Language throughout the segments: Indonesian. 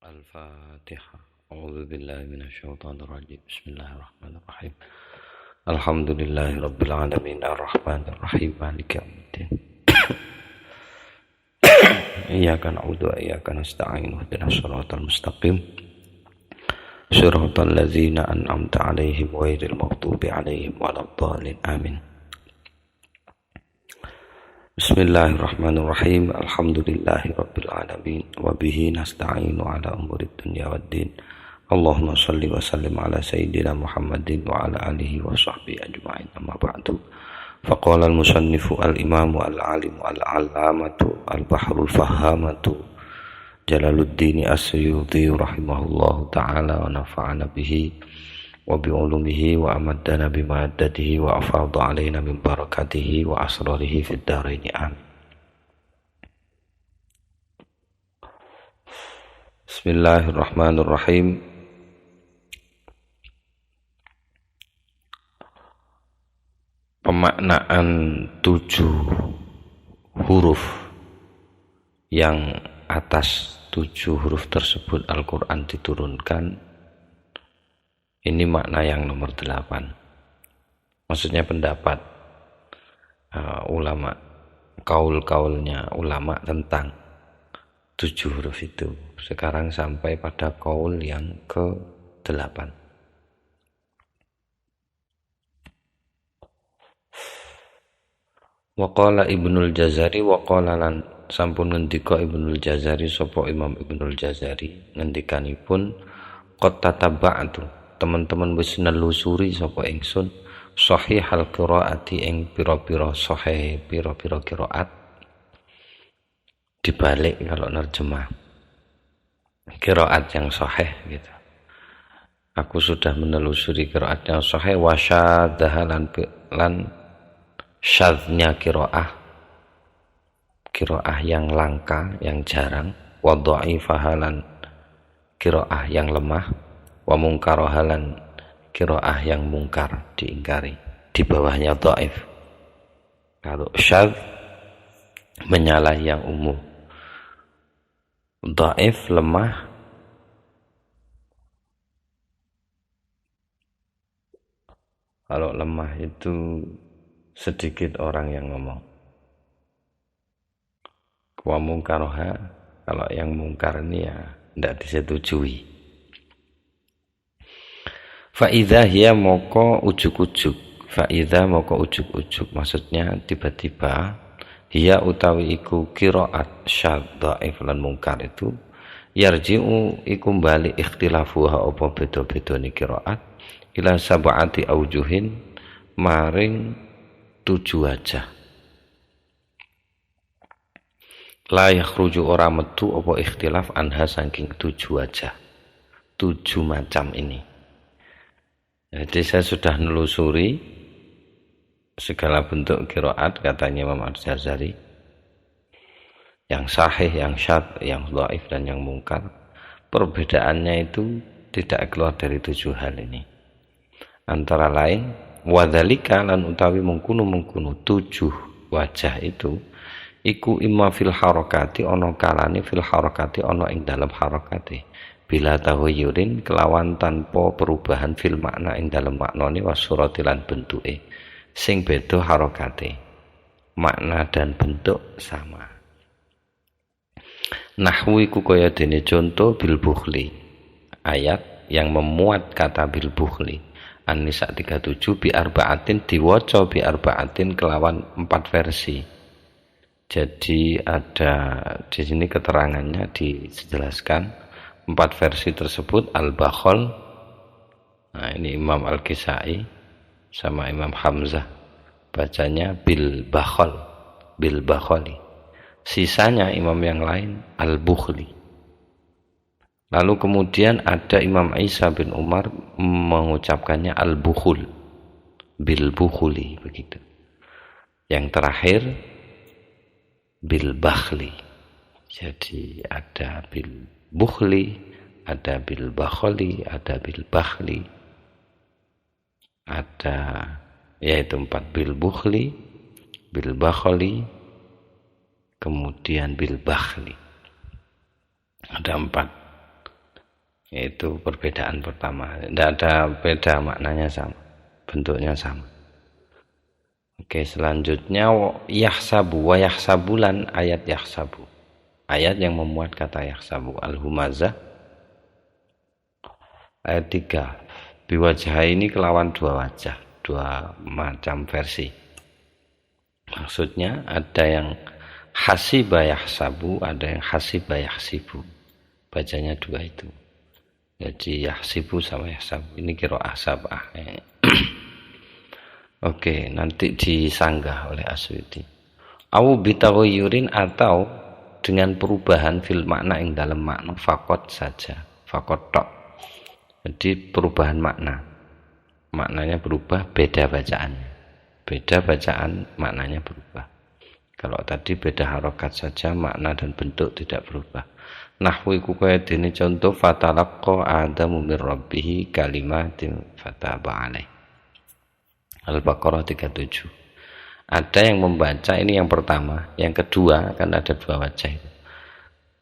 الفاتحة. أعوذ بالله من الشيطان الرجيم. بسم الله الرحمن الرحيم. الحمد لله رب العالمين الرحمن الرحيم مالك يوم الدين. إياك نعبد وإياك نستعين اهدنا الصراط المستقيم صراط الذين أنعمت عليهم غير المغضوب عليهم ولا الضالين آمين. Bismillahirrahmanirrahim. Alhamdulillahi rabbil alamin wa bihi nasta'inu ala umuri dunya waddin. Allahumma shalli wa sallim ala sayyidina Muhammadin wa ala alihi wa sahbihi ajma'in. Amma ba'du. Faqala al-musannifu al-imamu al-alimu al-allamatu al-bahrul fahamatu Jalaluddin Asyuti rahimahullahu ta'ala wa nafa'ana bihi wa bi'ulumihi wa amaddana bimaddadihi wa afadha alaina min barakatihi wa asrarihi fid dharaini amin. Bismillahirrahmanirrahim. Pemaknaan 7 huruf yang atas 7 huruf tersebut Al-Quran diturunkan. Ini makna yang nomor 8. Maksudnya pendapat ulama, kaul-kaulnya ulama tentang 7 huruf itu. Sekarang sampai pada kaul yang ke-8. Waqala Ibnul Jazari waqala lan sampun ngendika Ibnul Jazari sapa Imam Ibnul Jazari ngendikanipun qad tataba'tu teman-teman wis nelusuri sapa ingsun sahihal qiraati ing pira-pira sahih pira-pira qiraat dibalik kalau nerjemah qiraat yang sahih gitu. Aku sudah menelusuri qiraat yang sahih wa syaddaha lan syadznya qiraah yang langka yang jarang wa dha'ifaha lan qiraah yang lemah wa mungkarahalan qiraah yang mungkar diingkari di bawahnya dhaif. Kalau syadz menyalahi yang umum, dhaif lemah, kalau lemah itu sedikit orang yang ngomong. Wa mungkaraha kalau yang mungkar ini ya tidak disetujui. Fa'idha hiya moko ujuk-ujuk. Fa'idha moko ujuk-ujuk. Maksudnya tiba-tiba hiya utawi iku qiraat syadz dhaif lan mungkar itu yarji'u iku bali ikhtilafuha apa beda-bedane qiraat ila sab'ati aujuhin maring 7 wajah. La yakhruju ora metu apa ikhtilaf anha saking 7 wajah. 7 macam ini. Jadi saya sudah nelusuri segala bentuk qiraat katanya Imam Al-Jazari, yang sahih, yang syadz, yang dhaif dan yang mungkar. Perbedaannya itu tidak keluar dari 7 hal ini. Antara lain wadzalika lan utawi mungkunu 7 wajah itu iku imma fil harakati ana kalane fil harakati ana ing dalam harakati bila tahayyurin kelawan tanpa perubahan fil makna ing dalam maknane wasurati lan bentuke sing beda harakate, makna dan bentuk sama. Nahwu iku kaya dene contoh bil bukhli, ayat yang memuat kata bil bukhli. An-Nisa 37 bi arba'atin diwaca bi arba'atin kelawan 4 versi. Jadi ada di sini keterangannya dijelaskan 4 versi tersebut al-bakhol. Nah, ini Imam Al-Kisai sama Imam Hamzah bacanya bil bakhol, bil bakholi. Sisanya imam yang lain al-bukhli. Lalu kemudian ada Imam Isa bin Umar mengucapkannya al-bukhul, bil bukhuli begitu. Yang terakhir bil bakhli. Jadi ada bil bukhli, ada bil bakhli, ada bil bakhli, ada yaitu 4 bil bukhli, bil bakhli, kemudian bil bakhli. Ada 4. Itu perbedaan pertama. Tidak ada beda, maknanya sama, bentuknya sama. Oke, selanjutnya yahsabu wa yahsabulan, ayat yahsabu. Ayat yang memuat kata yahsabu. Al-Humazah ayat 3. Biwajah ini kelawan dua wajah, dua macam versi. Maksudnya ada yang hasiba yahsabu, ada yang hasiba yahsibu. Bacanya dua itu. Jadi yahsibu sama yahsabu. Ini qiraah sab'ah. Oke, nanti disanggah oleh Asy'uti. Au bitaghayyurin, atau dengan perubahan fil makna ing dalam makna, fakot saja, fakot tok. Jadi perubahan makna. Maknanya berubah, beda bacaannya. Beda bacaan, maknanya berubah. Kalau tadi beda harokat saja, makna dan bentuk tidak berubah. Nahwu iku kaya dene contoh fatalaqqa adamu mir rabbih kalimatin fataba alaih. Al-Baqarah 37. Ada yang membaca, ini yang pertama, yang kedua kan ada dua wajah itu.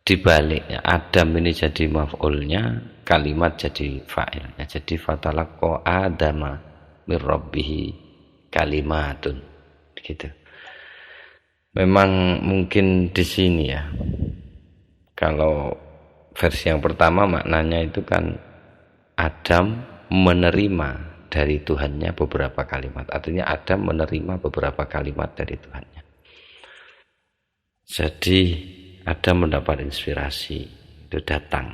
Dibaliknya, Adam ini jadi maf'ulnya, kalimat jadi fa'ilnya. Jadi fatalaqqa adama mir rabbih kalimatun, gitu. Memang mungkin di sini ya. Kalau versi yang pertama maknanya itu kan Adam menerima dari Tuhannya beberapa kalimat. Artinya Adam menerima beberapa kalimat dari Tuhannya. Jadi Adam mendapat inspirasi, itu datang.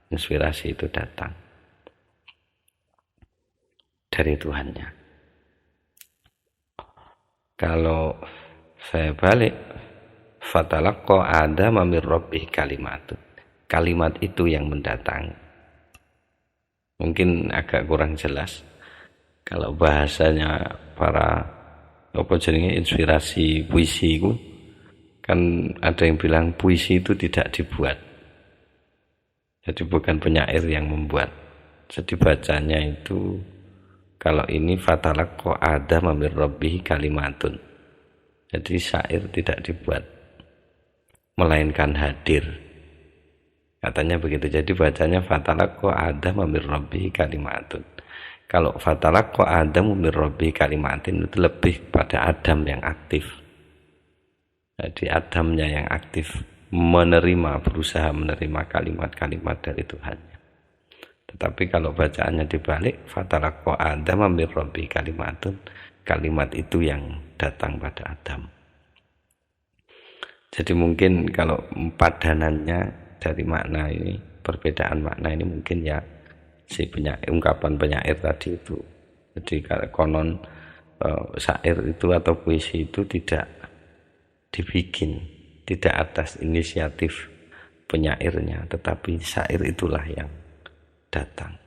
Inspirasi itu datang dari Tuhannya. Kalau saya balik, fatalaqqa adama mir rabbih kalimatun. Kalimat itu yang mendatang. Mungkin agak kurang jelas. Kalau bahasanya para inspirasi puisi itu, kan ada yang bilang puisi itu tidak dibuat. Jadi bukan penyair yang membuat. Jadi bacanya itu, kalau ini fatalaqqa adama mir rabbih kalimatun. Jadi syair tidak dibuat, melainkan hadir. Katanya begitu. Jadi bacanya fatalaqqa adama mir rabbih kalimatun. Kalau fatalaqqa adamu mir rabbih kalimatin, itu lebih pada Adam yang aktif. Jadi Adamnya yang aktif menerima, berusaha menerima kalimat-kalimat dari Tuhannya. Tetapi kalau bacaannya dibalik, fatalaqqa adama mir rabbih kalimatun, kalimat itu yang datang pada Adam. Jadi mungkin kalau padanannya dari makna ini, perbedaan makna ini mungkin ya si ungkapan penyair tadi itu. Jadi kalau konon syair itu atau puisi itu tidak dibikin, tidak atas inisiatif penyairnya, tetapi syair itulah yang datang.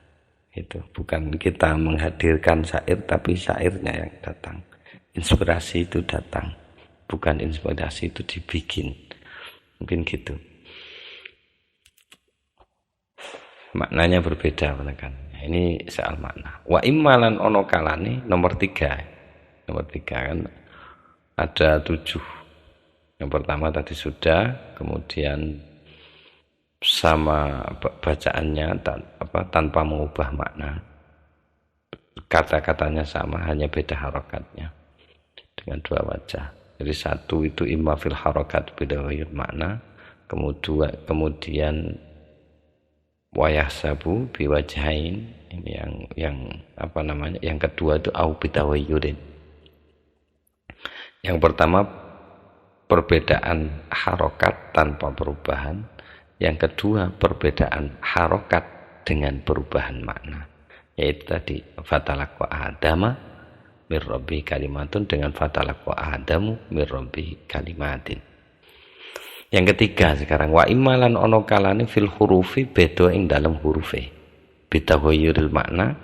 Itu bukan kita menghadirkan syair, tapi syairnya yang datang. Inspirasi itu datang, bukan inspirasi itu dibikin. Mungkin gitu. Maknanya berbeda, kan. Ini soal makna. Wa immalan ono kalane nomor 3. Nomor 3 kan ada 7. Yang pertama tadi sudah, kemudian sama bacaannya tanpa mengubah makna. Kata-katanya sama, hanya beda harokatnya dengan dua wajah. Jadi satu itu imma fil harokat bidawayut makna, kemudian wayahsabu biwajahin, ini yang kedua itu au bidawayurin. Yang pertama perbedaan harokat tanpa perubahan, yang kedua perbedaan harokat dengan perubahan makna, yaitu tadi fatalaqqa adama mir rabbi kalimatun dengan fatalaqqa adamu mir rabbi kalimatin. Yang ketiga sekarang wa imalan ono kalane fil hurufi, beda ing dalam hurufe, bitaghayyuril makna,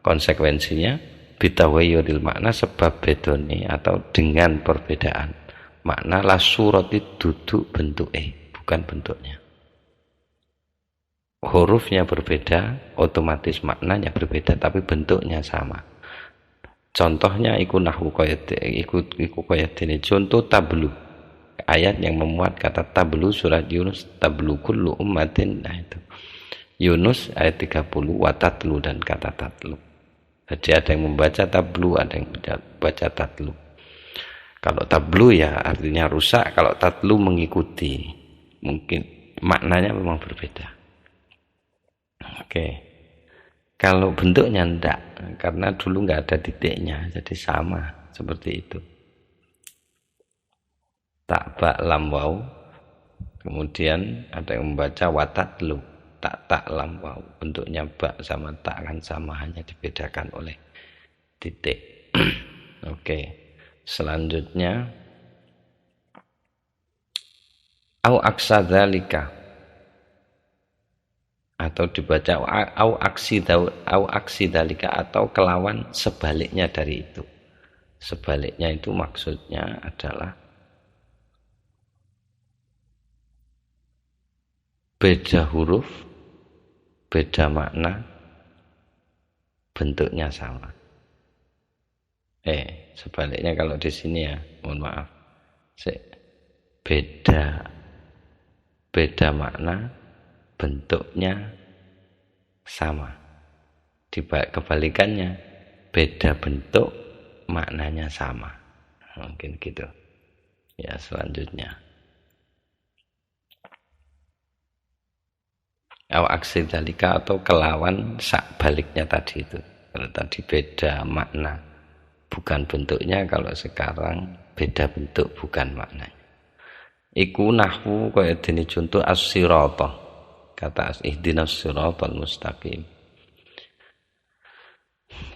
konsekuensinya bitaghayyuril makna sebab bedone atau dengan perbedaan makna, la surati duduk bentuke, bukan bentuknya. Hurufnya berbeda, otomatis maknanya berbeda, tapi bentuknya sama. Contohnya iku nahwu iku kaya dene contoh tablu. Ayat yang memuat kata tablu, surat Yunus, tablu kullu ummatin. Nah itu. Yunus ayat 30 watatlu dan kata tatlu. Jadi ada yang membaca tablu, ada yang membaca tatlu. Kalau tablu ya artinya rusak, kalau tatlu mengikuti. Mungkin maknanya memang berbeda. Oke. Kalau bentuknya enggak, karena dulu enggak ada titiknya, jadi sama seperti itu. Tak ba lam waw. Kemudian ada yang membaca watatlu, tak lam waw. Bentuknya ba sama tak kan sama, hanya dibedakan oleh titik. Oke. Selanjutnya au aksadzalika, atau dibaca au aksidalika, atau kelawan sebaliknya dari itu. Sebaliknya itu maksudnya adalah beda huruf, beda makna, bentuknya sama. Sebaliknya kalau di sini ya, mohon maaf. Beda makna, bentuknya sama. Kebalikannya, beda bentuk, maknanya sama. Mungkin gitu. Ya, selanjutnya. Au aksidalika, atau kelawan baliknya tadi itu. Kalau tadi beda makna, bukan bentuknya, kalau sekarang beda bentuk, bukan maknanya. Iku nahwu kaya dene contoh as-sirata. Kata ihdinas siratal mustaqim.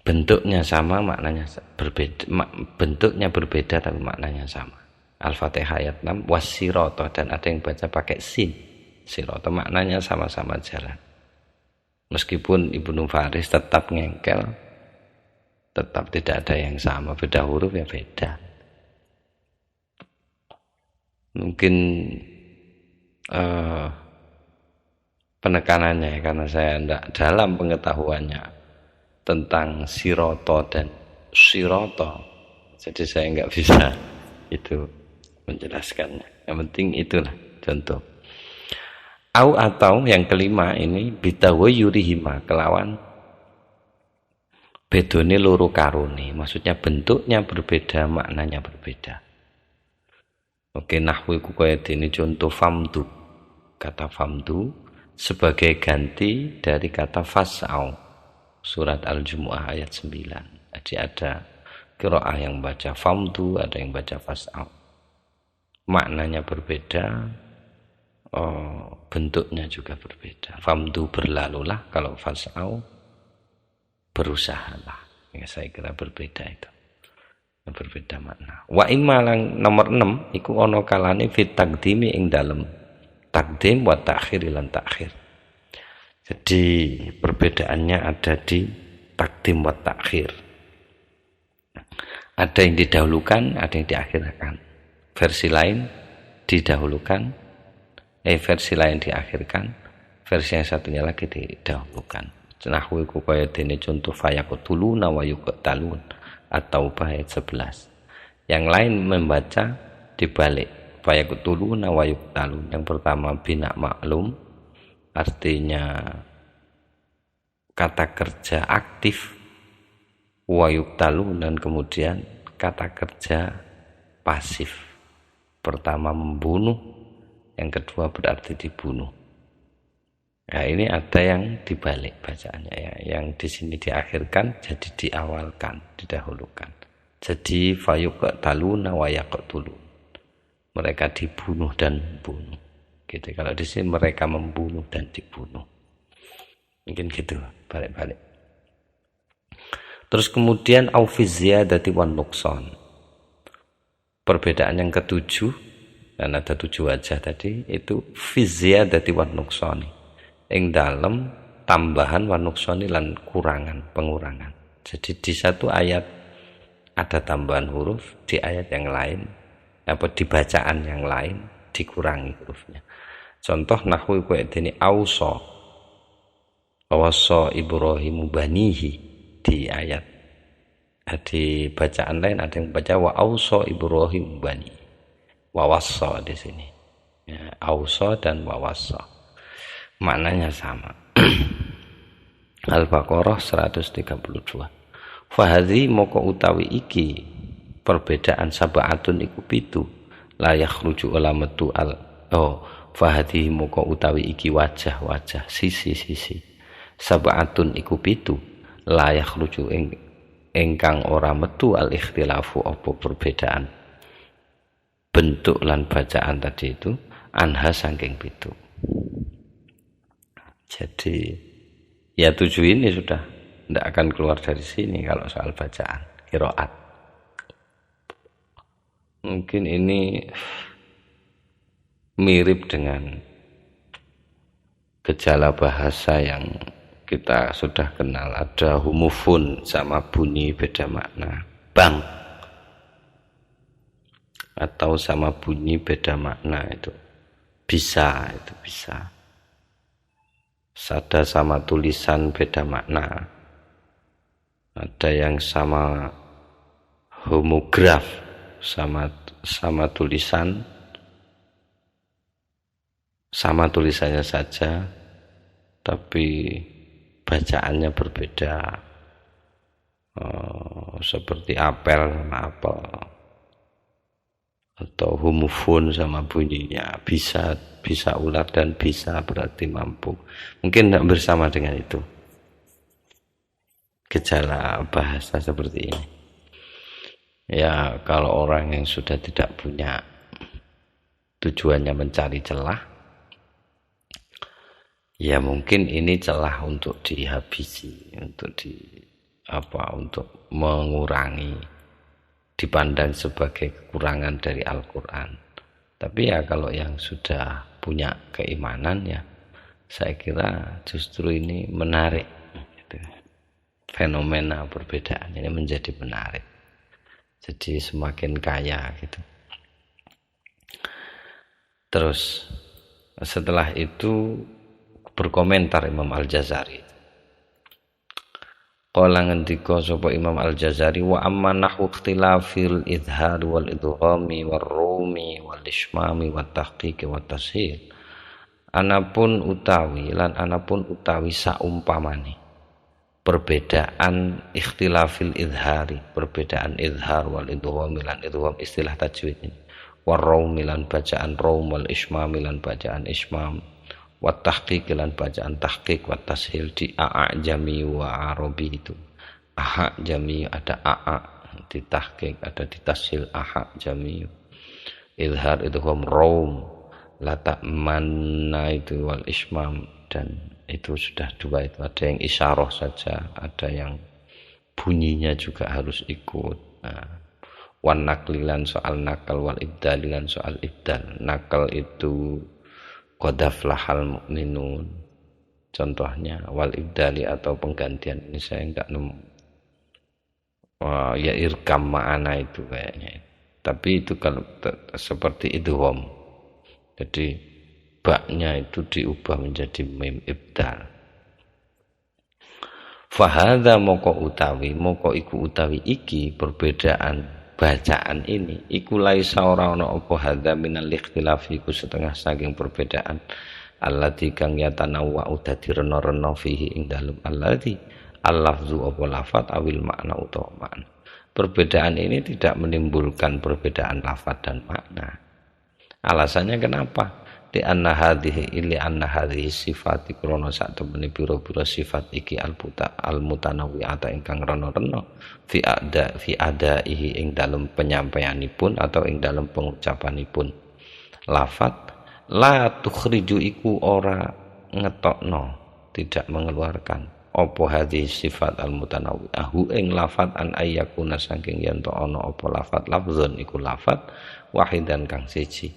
Bentuknya sama, maknanya berbeda. Bentuknya berbeda tapi maknanya sama. Al-Fatihah ayat 6 was-sirata, dan ada yang baca pakai sin. Sirata maknanya sama-sama jalan. Meskipun Ibnu Faris tetap ngengkel, tetap tidak ada yang sama, beda huruf ya beda. Mungkin penekanannya, karena saya tidak dalam pengetahuannya tentang siroto dan siroto, jadi saya nggak bisa itu menjelaskannya. Yang penting itulah contoh. Au, atau yang kelima ini bitawayurihima, kelawan bedone loro karone, maksudnya bentuknya berbeda, maknanya berbeda. Oke, nahwu iku kaya dene contoh famdu. Kata famdu sebagai ganti dari kata fas'au. Surat Al-Jumu'ah ayat 9. Jadi ada qiraah yang baca famdu, ada yang baca fas'au. Maknanya berbeda, bentuknya juga berbeda. Famdu berlalulah, kalau fas'au berusahalah. Ya, saya kira berbeda itu. Berbeda makna. Wa imma lang nomor 6 iku ana kalane fit taqdimi ing dalem takdim wa ta'khir lan ta'khir. Jadi perbedaannya ada di takdim wa ta'khir. Ada yang didahulukan, ada yang diakhirkan. Versi lain didahulukan, versi lain diakhirkan, versi yang satunya lagi didahulukan. Nahwu iku kaya dene contoh fayaqtuluna wa yuqtalun atau ayat 11. Yang lain membaca dibalik, fayaqtuluna wa yuqtalun. Yang pertama bina maklum, artinya kata kerja aktif, wa yuqtalun, dan kemudian kata kerja pasif. Pertama membunuh, yang kedua berarti dibunuh. Nah, ini ada yang dibalik bacaannya ya. Yang di sini diakhirkan jadi diawalkan, didahulukan. Jadi fayuqtaluna wa yaqtulun. Mereka dibunuh dan membunuh. Gitu. Kalau di sini mereka membunuh dan dibunuh. Mungkin gitu, balik-balik. Terus kemudian au fi ziyadati wan nuqsan. Perbedaan yang ketujuh, dan ada 7 wajah tadi, itu fi ziyadati wan nuqsani. Ing dalam tambahan wa nuqsani lan pengurangan. Jadi di satu ayat ada tambahan huruf, di ayat yang lain, di bacaan yang lain dikurangi hurufnya. Contoh nahwu kaya dene ausa. Awassa Ibrahim banihi di ayat. Di bacaan lain ada yang baca wa ausa Ibrahim bani. Wa wassa di sini. Ya, ausa dan wa wassa. maknanya sama. Al-Baqarah 132. Fahadhi moko utawi iki perbedaan sab'atun iku pitu la yakhruju ala metu al fahadhi moko utawi iki wajah-wajah sisi-sisi sab'atun iku pitu la yakhruju ingkang ora metu al ikhtilafu apa perbedaan bentuk lan bacaan tadi itu anha saking pitu. Jadi ya 7 ini sudah tidak akan keluar dari sini kalau soal bacaan qiraat. Mungkin ini mirip dengan gejala bahasa yang kita sudah kenal, ada humufun sama bunyi beda makna, bang, atau sama bunyi beda makna itu bisa. Ada sama tulisan beda makna, ada yang sama homograf sama tulisan, sama tulisannya saja tapi bacaannya berbeda, seperti apel sama apel, atau homofon sama bunyinya bisa ular dan bisa berarti mampu. Mungkin tidak bersama dengan itu gejala bahasa seperti ini. Ya kalau orang yang sudah tidak punya tujuannya mencari celah, ya mungkin ini celah untuk dihabisi, untuk mengurangi, dipandang sebagai kekurangan dari Al-Quran. Tapi ya kalau yang sudah punya keimanan, ya saya kira justru ini menarik gitu. Fenomena perbedaan ini menjadi menarik, jadi semakin kaya gitu. Terus setelah itu berkomentar Imam Al-Jazari. Qala ngendika sapa Imam Al-Jazari, wa amma nahwu ikhtilafil idhar wal idghami war rumi wal ismami wat tahqiq wat tashil. Anapun utawi saumpamane perbedaan ikhtilafil idhari, perbedaan idhar wal idghami lan idgham istilah tajwid ini, war rumi lan bacaan rum wal ismami lan bacaan ismam, wat tahqiq lan bacaan tahqiq wat tashil di a'jami wa arabi itu. A'jami ada a di tahqiq, ada di tashil a'jami. Izhar itu rum, la ta'manna itu wal ismam, dan itu sudah dua itu. Ada yang isyarah saja, ada yang bunyinya juga harus ikut. Wan naklilan soal nakal wal ibdalilan soal ibdal. Nakal itu qad aflahal mu'minun contohnya, wal ibdali atau penggantian ini saya enggak nemu. Ya irkam ma'ana itu kayaknya, tapi itu kalau seperti idgham, jadi baknya itu diubah menjadi mim ibdal. Fahadha moko iku utawi iki perbedaan bacaan ini iku laisa ora ana apa hadza minal ikhtilaf iku setengah saking perbedaan allati kang yatanawwa dadi rena-rena fihi ing dalem allati al-lafzu apa lafat awil makna utawa makna. Perbedaan ini tidak menimbulkan perbedaan lafat dan makna. Alasannya kenapa? Li anna hadhihi sifat krana sak temene pira-pira sifat iki al-mutanawwi'ata ingkang rena-rena fi adaihi ing dalem penyampaianipun atau ing dalem pengucapanipun. Lafat la tukhriju iku ora ngetokno, tidak mengeluarkan apa hadhihi sifat al-mutanawwi'ahu ing lafat an ayyakuna saking yen to ana apa lafat lafzun iku lafat wahidan kang siji.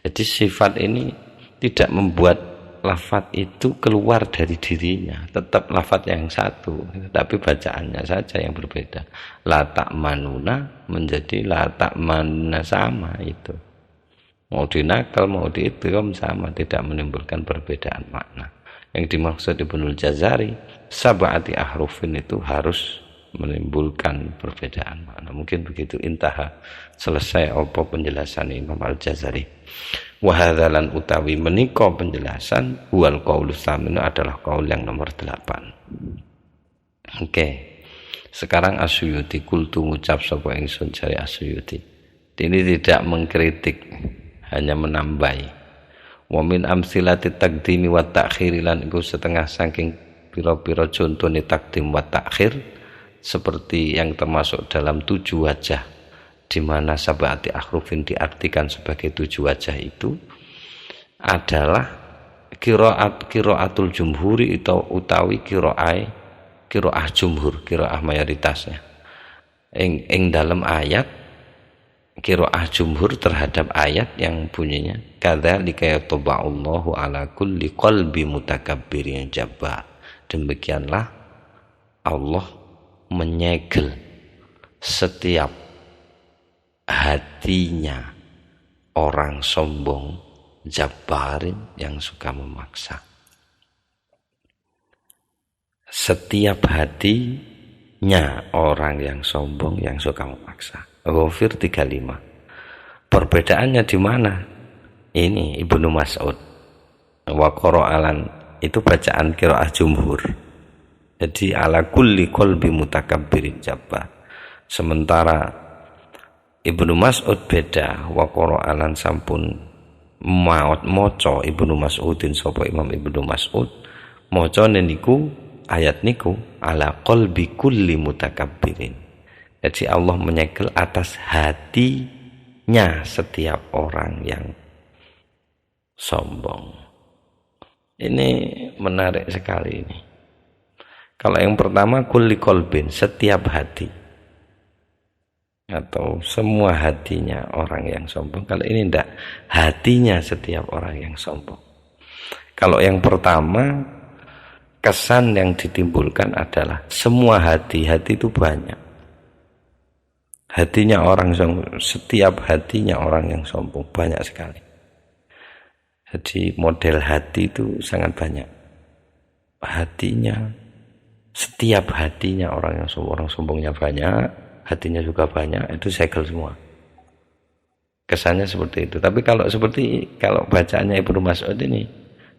Jadi sifat ini tidak membuat lafat itu keluar dari dirinya, tetap lafat yang satu, tapi bacaannya saja yang berbeda. La ta'manuna menjadi la ta'manna, sama itu. Mau dinakal mau diidgham sama, tidak menimbulkan perbedaan makna. Yang dimaksud Ibnul Jazari sab'ati ahrufin itu harus menimbulkan perbedaan makna. Mungkin begitu, intaha, selesai apa penjelasan Imam Al-Jazari. Wa hadzalan utawi menika penjelasan wal qaulus tsaminu adalah qaul yang nomor 8. Oke. Sekarang Asyuyuti kultu ngucap sapa ingsun jare Asyuyuti. Ini tidak mengkritik, hanya menambahi. Wa min amsilati taqdimi wa ta'khir lan iku setengah saking pira-pira contone takdim wa ta'khir seperti yang termasuk dalam 7 wajah di mana sab'ati akhrufin diartikan sebagai 7 wajah itu adalah qiraatul jumhuri utawi qiraah jumhur, qiraah mayoritasnya. Ing dalam ayat qiraah jumhur terhadap ayat yang bunyinya kadzalika yatba'ullahu ala kulli qalbi mutakabbirin jabbar. Demikianlah Allah menyegel setiap hatinya orang sombong jabbarin yang suka memaksa. Setiap hatinya orang yang sombong yang suka memaksa. Ghafir 35. Perbedaannya di mana? Ini Ibnu Mas'ud. Wa qara'alan itu bacaan qiraah jumhur. Jadi ala kulli qalbi mutakabbirin jabbar. Sementara Ibnu Mas'ud beda, wa qara'alan sampun maca Ibnu Mas'udin sapa Imam Ibnu Mas'ud macane niku ayat niku ala qalbi kulli mutakabbirin. Jadi Allah menyegel atas hatinya setiap orang yang sombong. Ini menarik sekali ini. Kalau yang pertama kulli qalbin, setiap hati atau semua hatinya orang yang sombong. Kalau ini tidak, hatinya setiap orang yang sombong. Kalau yang pertama, kesan yang ditimbulkan adalah semua hati itu banyak. Hatinya orang sombong, setiap hatinya orang yang sombong banyak sekali. Jadi model hati itu sangat banyak. Hatinya, setiap hatinya orang yang sombong, orang sombongnya banyak, hatinya juga banyak, itu segel semua. Kesannya seperti itu. Tapi kalau bacaannya Ibnu Mas'ud ini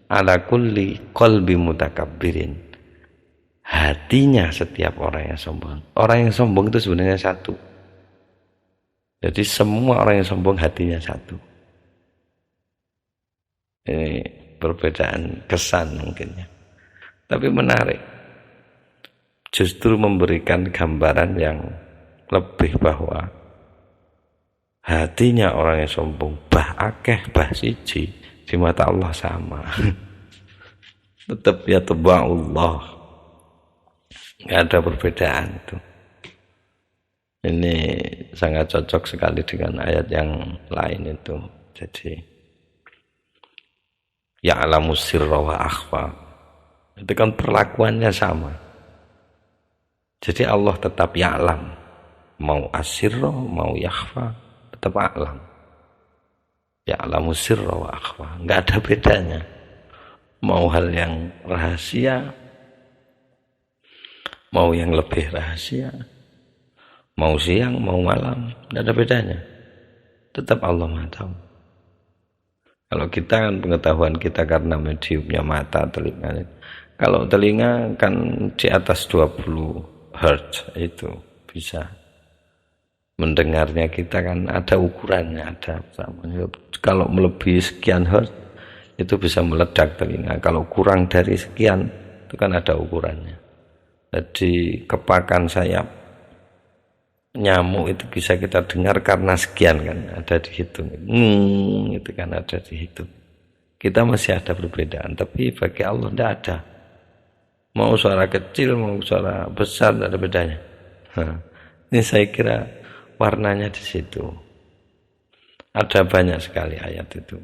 ala kulli qalbi mutakabbirin, hatinya setiap orang yang sombong. Orang yang sombong itu sebenarnya satu. Jadi semua orang yang sombong hatinya satu. Ini perbedaan kesan mungkinnya. Tapi menarik. Justru memberikan gambaran yang lebih bahwa hatinya orang yang sombong bah akeh bah siji di mata Allah sama. Tetap ya Allah, nggak ada perbedaan itu. Ini sangat cocok sekali dengan ayat yang lain itu. Jadi ya'lamu sirra wa akhfa, itu kan perlakuannya sama. Jadi Allah tetap ya'lam, mau asirro mau yakhfa tetap a'lam. Ya'lamu sirra wa akhfa, enggak ada bedanya. Mau hal yang rahasia, mau yang lebih rahasia, mau siang mau malam, enggak ada bedanya. Tetap Allah Maha tahu. Kalau kita kan pengetahuan kita karena mediumnya mata, telinga. Kalau telinga kan di atas 20 Hz itu bisa mendengarnya, kita kan ada ukurannya, ada samanya. Kalau melebihi sekian hertz itu bisa meledak telinga. Kalau kurang dari sekian itu kan ada ukurannya. Jadi kepakan sayap nyamuk itu bisa kita dengar karena sekian kan, ada dihitung. Itu kan ada dihitung. Kita masih ada perbedaan, tapi bagi Allah tidak ada. Mau suara kecil, mau suara besar, tidak ada bedanya. Ini saya kira warnanya di situ. Ada banyak sekali ayat itu.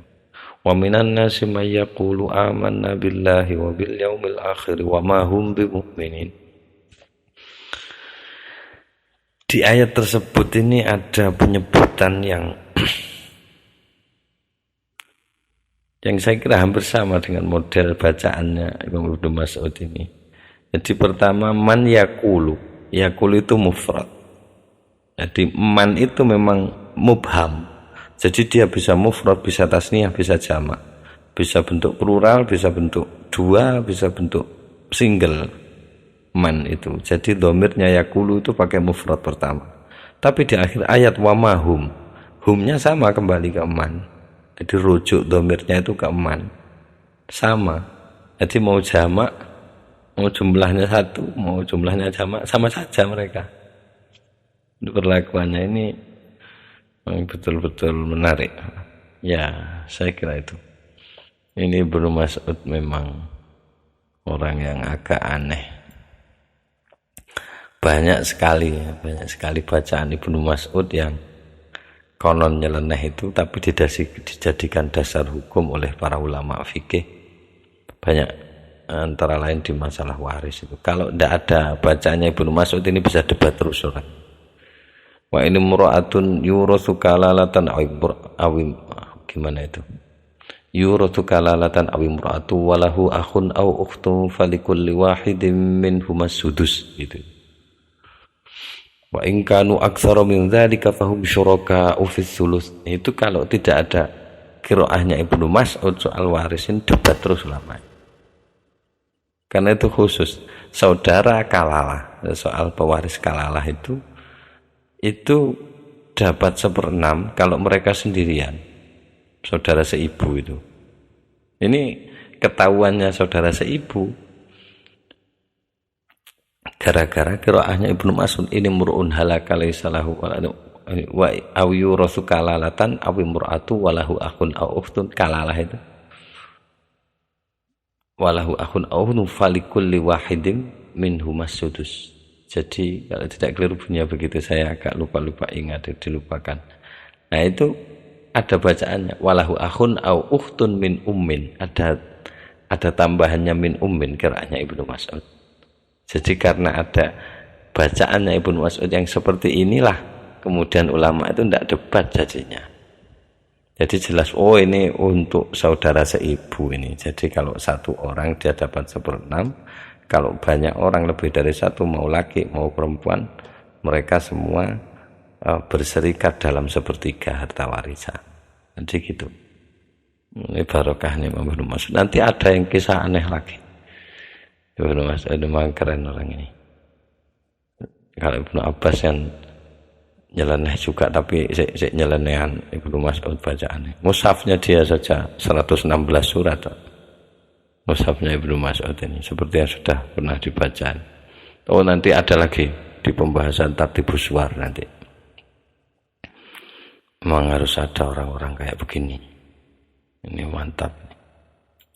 Wa minan nasi may yaqulu amanna billahi wa bil yaumil akhir wa ma hum bimu'minin. Di ayat tersebut ini ada penyebutan yang saya kira hampir sama dengan model bacaannya Imam Ibnu Mas'ud ini. Jadi pertama man yaqulu, yaqulu itu mufrad. Jadi man itu memang mubham, Jadi dia bisa mufrad, bisa tasniyah, bisa jamak, bisa bentuk plural, bisa bentuk dua, bisa bentuk single. Man itu. Jadi domirnya yakulu itu pakai mufrad pertama. Tapi di akhir ayat wa mahum, humnya sama kembali ke man. Jadi rujuk domirnya itu ke man. Sama. Jadi mau jamak, mau jumlahnya satu, mau jumlahnya jamak, sama saja mereka. Perlakuannya ini betul-betul menarik. Ya, saya kira itu. Ini Ibnu Mas'ud memang orang yang agak aneh. Banyak sekali bacaan Ibnu Mas'ud yang konon nyeleneh itu, tapi dijadikan dasar hukum oleh para ulama fikih. Banyak, antara lain di masalah waris itu. Kalau tidak ada bacaannya Ibnu Mas'ud ini bisa debat terus orang. Wa ini mura'atun yurathu kalalatan awim, gimana itu? Yurathu kalalatan awim mura'atu walahu akhun aw ukhtun falikulli wahidin minhumas sudus gitu. Wa in kanu aktsara min dzalika fahum syuraka'u fis sulus. Itu kalau tidak ada qiraahnya Ibnu Mas'ud soal warisin, debat terus ulama. Karena itu khusus saudara kalalah, soal pewaris kalalah itu dapat 1/6 kalau mereka sendirian, saudara seibu itu. Ini ketahuannya saudara seibu gara-gara qiraahnya Ibnu Mas'ud ini mur'un halaka laisa lahu wa awiyu rasu kalalatan awi mur'atu walahu akhun au ukhtun. Kalalah itu walahu akhun au ukhtun falikulli wahidin minhumas sudus. Jadi kalau tidak keliru bunyinya begitu, saya agak lupa ingat, dilupakan. Nah itu ada bacaannya walahu akhun au ukhtun min ummin, ada tambahannya min ummin qiraahnya Ibnu Mas'ud. Jadi karena ada bacaannya Ibnu Mas'ud yang seperti inilah, kemudian ulama itu tidak debat jadinya. Jadi jelas, oh ini untuk saudara seibu ini. Jadi kalau satu orang dia dapat 1/6, kalau banyak orang lebih dari satu, mau laki mau perempuan, mereka semua berserikat dalam 1/3 harta warisan. Jadi gitu. Ini barokahnya Ibnu Mas'ud. Nanti ada yang kisah aneh lagi. Ibnu Mas'ud memang keren orang ini. Kalau Ibnu Abbas yang nyeleneh juga, tapi nyelenehan Ibnu Mas'ud bacaannya. Mushafnya dia saja 116 surat. Mushafnya Ibnu Mas'ud ini seperti yang sudah pernah dibaca. Oh nanti ada lagi di pembahasan Tartibus Suwar nanti. Memang harus ada orang-orang kayak begini. Ini mantap.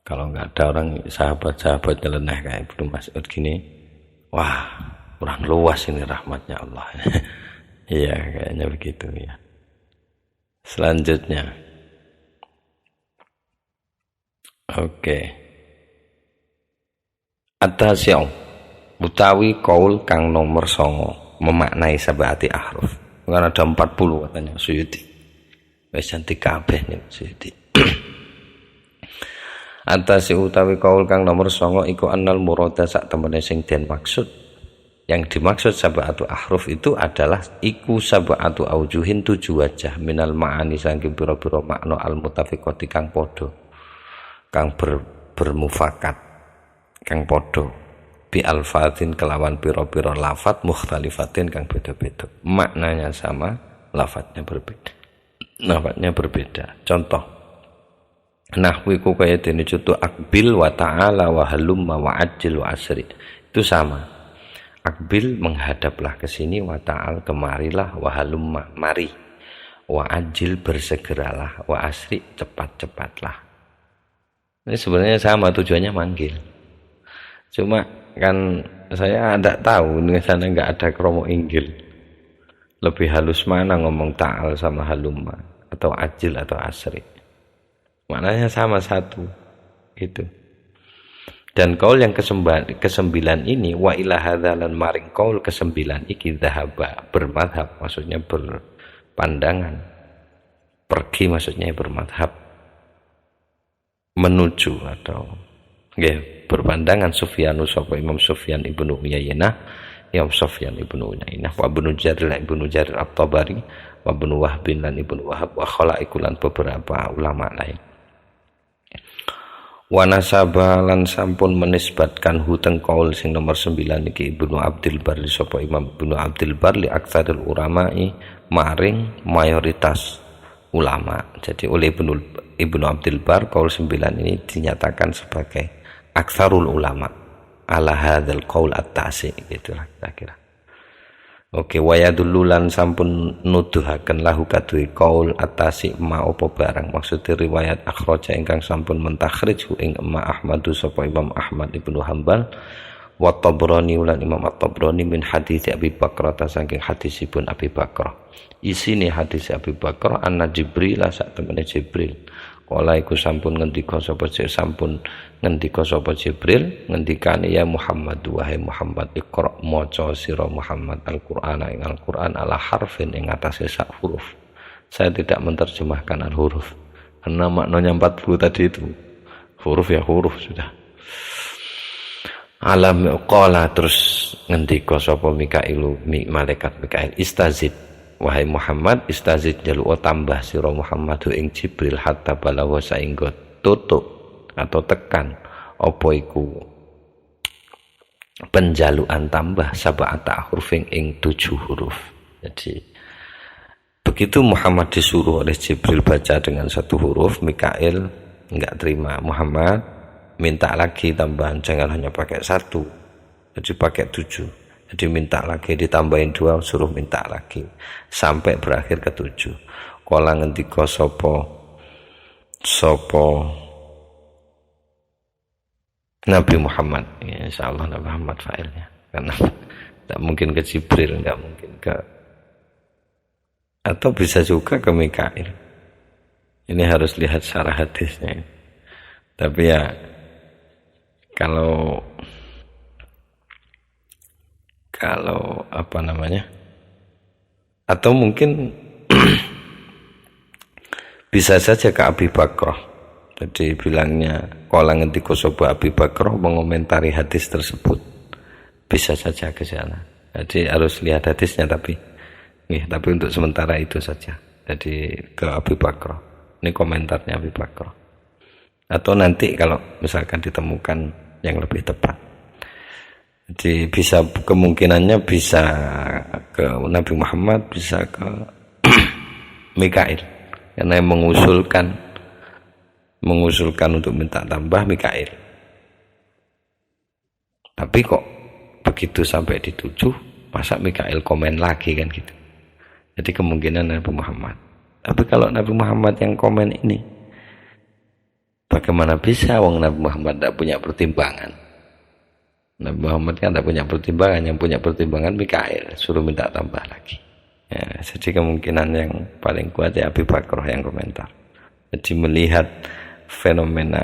Kalau nggak ada orang sahabat-sahabat nyeleneh kayak Ibnu Mas'ud gini, wah kurang luas ini rahmatnya Allah. Iya kayaknya begitu ya. Selanjutnya, oke. At-tasi'u utawi kaul kang nomor 9 memaknai sab'ati ahruf. Karena ada 40 katanya Suyuti. Wis cantik kabeh nih Suyuti. At-tasi'u utawi kaul kang nomor 9 iku annal murada sak temene sing den maksud. Yang dimaksud sab'atu ahruf itu adalah iku sab'atu aujuhin 7 wajah minal ma'ani saking pira-pira makna al-mutafiqati kang padha, kang bermufakat, kang podo bi alfatin kelawan piro-piro lafat mukhtalifatin kang beda-beda, maknanya sama, lafadznya berbeda. Contoh nahwi ku kaya dene contoh akbil wa ta'ala wa halumma wa ajil wa asri, itu sama. Akbil menghadaplah ke sini, wa ta'al kemarilah, wa halumma mari, wa ajil bersegeralah, wa asri cepat-cepatlah. Ini sebenarnya sama, tujuannya manggil. Cuma kan saya tidak tahu, di sana nggak ada kromo inggil. Lebih halus mana ngomong ta'al sama halumma, atau ajil atau asri. Maknanya sama satu gitu. Dan kaul yang kesembilan ini wa ila hadzalan maring kaul kesembilan iki dzahaba bermadhab, maksudnya berpandangan, pergi maksudnya bermadhab, menuju atau berpandangan Sufyanus sapa Imam Sufyan ibnu Uyainah ya Sufyan ibnu Uyainah wa ibnu Jarir at-Tabari wa ibnu Wahb lan ibnu Wahab wa khalaikulan beberapa ulama lain. Wa nasaba lan sampun menisbatkan huteng kaul sing nomor 9 iki Ibnu Abdul Bar sapa Imam Ibnu Abdul Bar li aktsarul ulama'i maring mayoritas ulama. Jadi oleh Ibnu Abdul Bar kaul 9 ini dinyatakan sebagai aktsarul ulama ala hadzal qaul at-tasi, gitulah kira-kira. Oke, wayadullulan sampun nuduhaken lahu kadue qaul atasi ma apa barang, maksud riwayat akhraja ingkang sampun mentakhrij ing Ma Ahmadu sapa Imam Ahmad Ibnu Hambal wa Tabrani ulan Imam At-Tabrani min hadis Abi Bakrah saking hadisipun Abi Bakrah. Isine hadis Abi Bakrah anna Jibril sak temene Jibril kala iku sampun ngendika sapa Jibril ngendikane ya Muhammad wahai Muhammad iqra maca sira Muhammad Al-Qur'an ing Al-Qur'an ala harfin ing atase sak huruf. Saya tidak menerjemahkan al-huruf karena maknanya 40 tadi itu huruf ya huruf sudah. Alam qala terus ngendika sapa Mikailu malaikat Mikail istazid wahai Muhammad istazid jaluk tambah sira Muhammad ing Jibril hatta balawa saengga tutuk atau tekan apa iku penjaluan tambah sab'ata hurufin ing 7 huruf. Jadi begitu Muhammad disuruh oleh Jibril baca dengan 1 huruf, Mikail enggak terima. Muhammad minta lagi tambahan, jangan hanya pakai 1, jadi pakai 7. Jadi minta lagi, ditambahin 2, suruh minta lagi sampai berakhir ke 7. Kala ngendika sapa Nabi Muhammad, ya, insyaallah Nabi Muhammad failnya karena tidak mungkin ke Jibril, tidak mungkin ke, atau bisa juga ke Mikail. Ini harus lihat syarah hadisnya. Tapi ya kalau apa namanya, atau mungkin bisa saja ke Abi Bakrah. Jadi bilangnya kala ngendika sapa Abi Bakrah mengomentari hadis tersebut, bisa saja ke sana. Jadi harus lihat hadisnya, tapi untuk sementara itu saja. Jadi ke Abi Bakrah, ini komentarnya Abi Bakrah. Atau nanti kalau misalkan ditemukan yang lebih tepat, jadi bisa kemungkinannya bisa ke Nabi Muhammad, bisa ke Mikail, karena yang mengusulkan untuk minta tambah Mikail. Tapi kok begitu sampai di 7, masa Mikail komen lagi kan gitu. Jadi kemungkinan Nabi Muhammad. Tapi kalau Nabi Muhammad yang komen ini, bagaimana bisa wong Nabi Muhammad tidak punya pertimbangan? Nabi Muhammad kan tidak punya pertimbangan, yang punya pertimbangan Mikail, suruh minta tambah lagi. Ya, jadi kemungkinan yang paling kuat ya Abi Bakrah yang komentar. Jadi melihat fenomena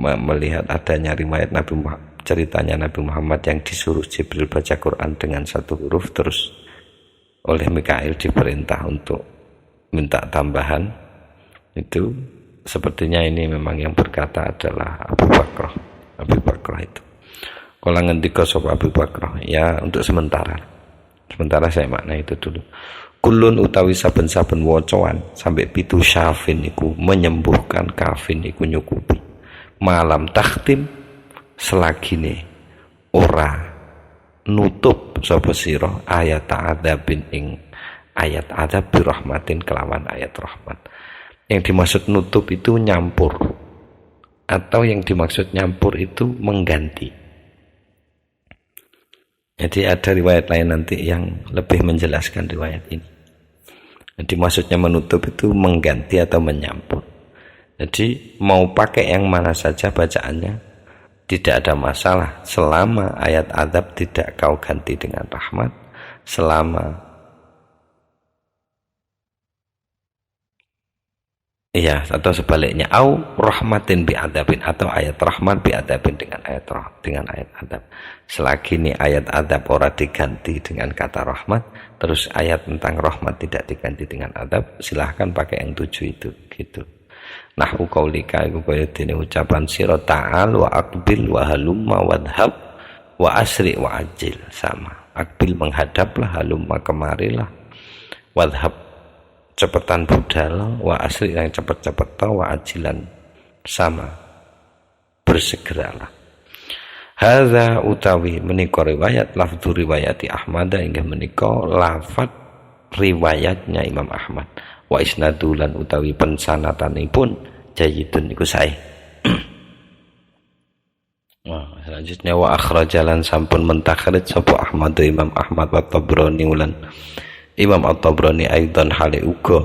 melihat adanya riwayat Nabi Muhammad, ceritanya Nabi Muhammad yang disuruh Jibril baca Quran dengan 1 huruf, terus oleh Mikail diperintah untuk minta tambahan, itu sepertinya ini memang yang berkata adalah Abu Bakrah itu. Kalau ngendika sapa Abu Bakrah, ya untuk sementara saya makna itu dulu. Kulun utawi saben-saben wacoan sampai 7 syafin iku menyembuhkan kafin iku nyukupi. Malam takhtim selagine ora nutup sapa sira ayat adzabin ing ayat adzab bi rahmatin kelawan ayat rahmat. Yang dimaksud nutup itu nyampur, atau yang dimaksud nyampur itu mengganti. Jadi ada riwayat lain nanti yang lebih menjelaskan riwayat ini. Jadi maksudnya menutup itu mengganti atau menyampur. Jadi mau pakai yang mana saja bacaannya tidak ada masalah selama ayat adzab tidak kau ganti dengan rahmat, selama iya, atau sebaliknya au rahmatin bi adabin, atau ayat rahmat bi adabin dengan ayat adab. Selagi ini ayat adab ora diganti dengan kata rahmat, terus ayat tentang rahmat tidak diganti dengan adab, silahkan pakai yang 7 itu gitu. Nahwu qaulika iku kaya dene ucapan sira ta'al wa aqbil wa halumma wadhab wa asri wa ajil, sama. Akbil menghadaplah, halumma kemarilah, wadhab cepetan budal, wa asri yang cepet-cepet, wa ajilan sama, bersegeralah. Hadza utawi menika riwayat lafdhu riwayati Ahmad inggih menika lafaz riwayatnya Imam Ahmad, wa isnadulan utawi pensanatanipun jayyidun iku sae. Selanjutnya wa akhrajalan sampun mentakhrij sapa Ahmad Imam Ahmad wa Tabrani ulan Imam At-Tabrani aidan hale uga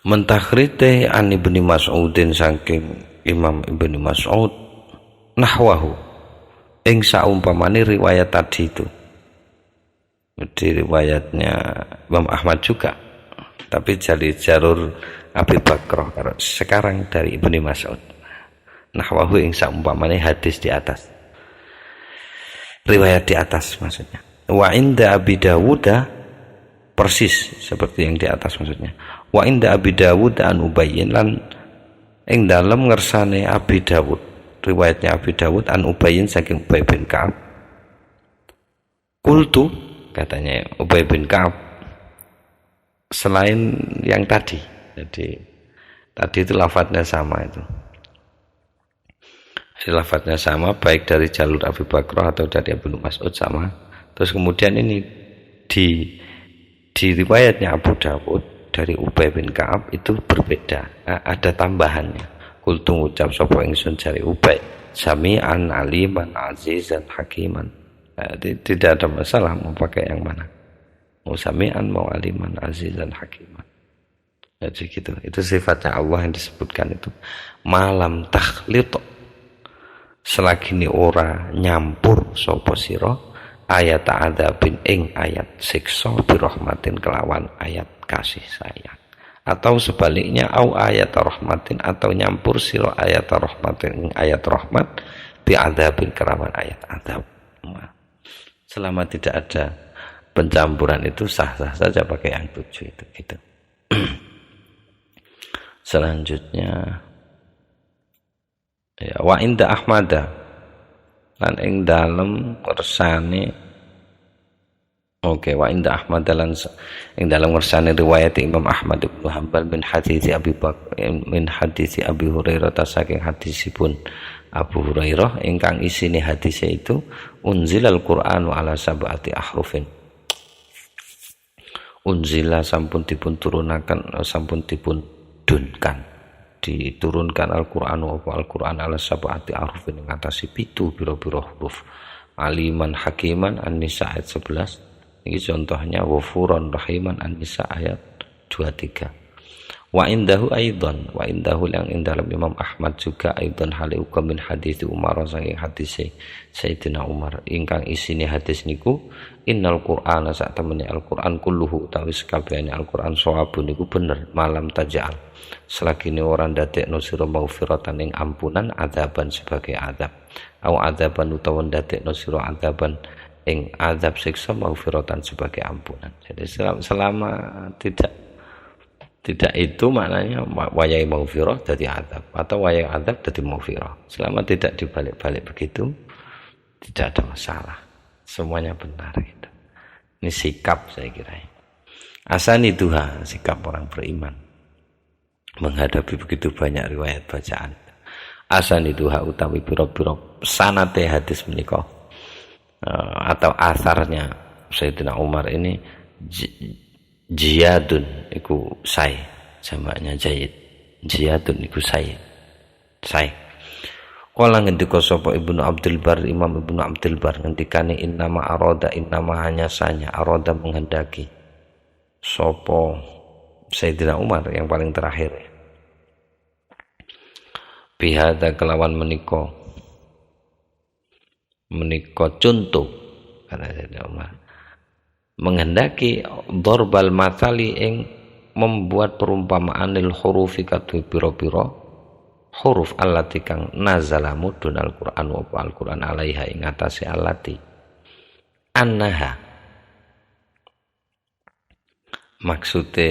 mentakhrij an Ibnu Mas'udin saking Imam Ibnu Mas'ud nahwahu ing saumpamane riwayat tadi itu. Di riwayatnya Imam Ahmad juga, tapi jadi jalur Abi Bakrah sekarang dari Ibnu Mas'ud. Nahwahu ing saumpamane hadis di atas, riwayat di atas maksudnya. Wa inda Abi Dawud persis seperti yang di atas maksudnya. Wa inda Abi Dawud an Ubayyin lan ing dalem ngersane Abi Dawud, riwayatnya Abi Dawud an Ubayyin saking Ubay bin Ka'ab. Qultu katanya Ubay bin Ka'ab selain yang tadi. Jadi tadi itu lafadznya sama itu. Lafadznya sama baik dari jalur Abi Bakrah atau dari Ibnu Mas'ud sama. Terus kemudian ini di riwayatnya Abu Dawud dari Ubay bin Ka'ab itu berbeda, ada tambahannya. Kultu ngucap sapa ingsun jari Ubay sami'an aliman azizan hakiman. Tidak ada masalah mau pakai yang mana, mau sami'an mau aliman azizan hakiman. Jadi gitu, itu sifatnya Allah yang disebutkan itu malam takhlit, selagi ini ora nyampur sapa sira ayat adzabin ing ayat siksa birahmatin kelawan ayat kasih sayang, atau sebaliknya au ayat rahmatin atau nyampur sira ayat rahmatin ing ayat rahmat bi adzabin kelawan ayat adzab. Selama tidak ada pencampuran itu sah-sah saja pakai yang 7 itu gitu. Selanjutnya ya, wa inda Ahmada lan ing dalem kersane wa inda Ahmad lan ing dalem kersane riwayat Imam Ahmad bin Hanbal bin hadits Abi Bakar min hadits Abi Hurairah saking hadisipun Abu Hurairah ingkang isine hadise itu unzilal Qur'anu ala sab'ati ahrufin. Unzila sampun dipun turunaken, sampun dipun dunkan, diturunkan Al-Qur'anu apa Al-Qur'an ala sab'ati ahrufin ing atase 7 pira-pira huruf. Aliman hakiman An-Nisa ayat 11. Ini contohnya wafuran rahiman An-Nisa ayat 23. Wa indahu aidan, wa indahu yang dalam Imam Ahmad juga aidan hale uga min hadis Umar saking hadis Sayyidina Umar ingkang isine hadis niku innal Qur'ana sak temene Al-Qur'an kulluhu utawi sakabehane Al-Qur'an shawabun niku bener malam tajal selagi ini orang dadekno sira maufiratan ing ampunan adaban sebagai adab au adaban utawa dadekno sira adaban ing adab siksa maufiratan sebagai ampunan. Jadi selama tidak itu maknanya wayai maufirah jadi adab atau wayai adab jadi maufirah. Selama tidak dibalik-balik begitu tidak ada masalah, semuanya benar gitu. Ini sikap saya kira. Asani duha, sikap orang beriman menghadapi begitu banyak riwayat bacaan. Asani duha utawi pira-pira sanate hadis menika atau asarnya Sayyidina Umar ini jiyadun iku sae, jamaknya jayid. Jiyadun iku sae. Kala ngendika sapa Ibnu Abdul Bar, Imam Ibnu Abdul Bar ngendikane innama arada, innama hanya sanya arada menghendaki sapa Sayyidina Umar yang paling terakhir. Bihada kelawan menika contoh kata Sayyidina Umar menghendaki dorbal matali ing membuat perumpamaan lil hurufi katu pira-pira huruf allati kang nazala mudun al-Qur'an wa al-Qur'an alaiha ing atase allati annaha, maksude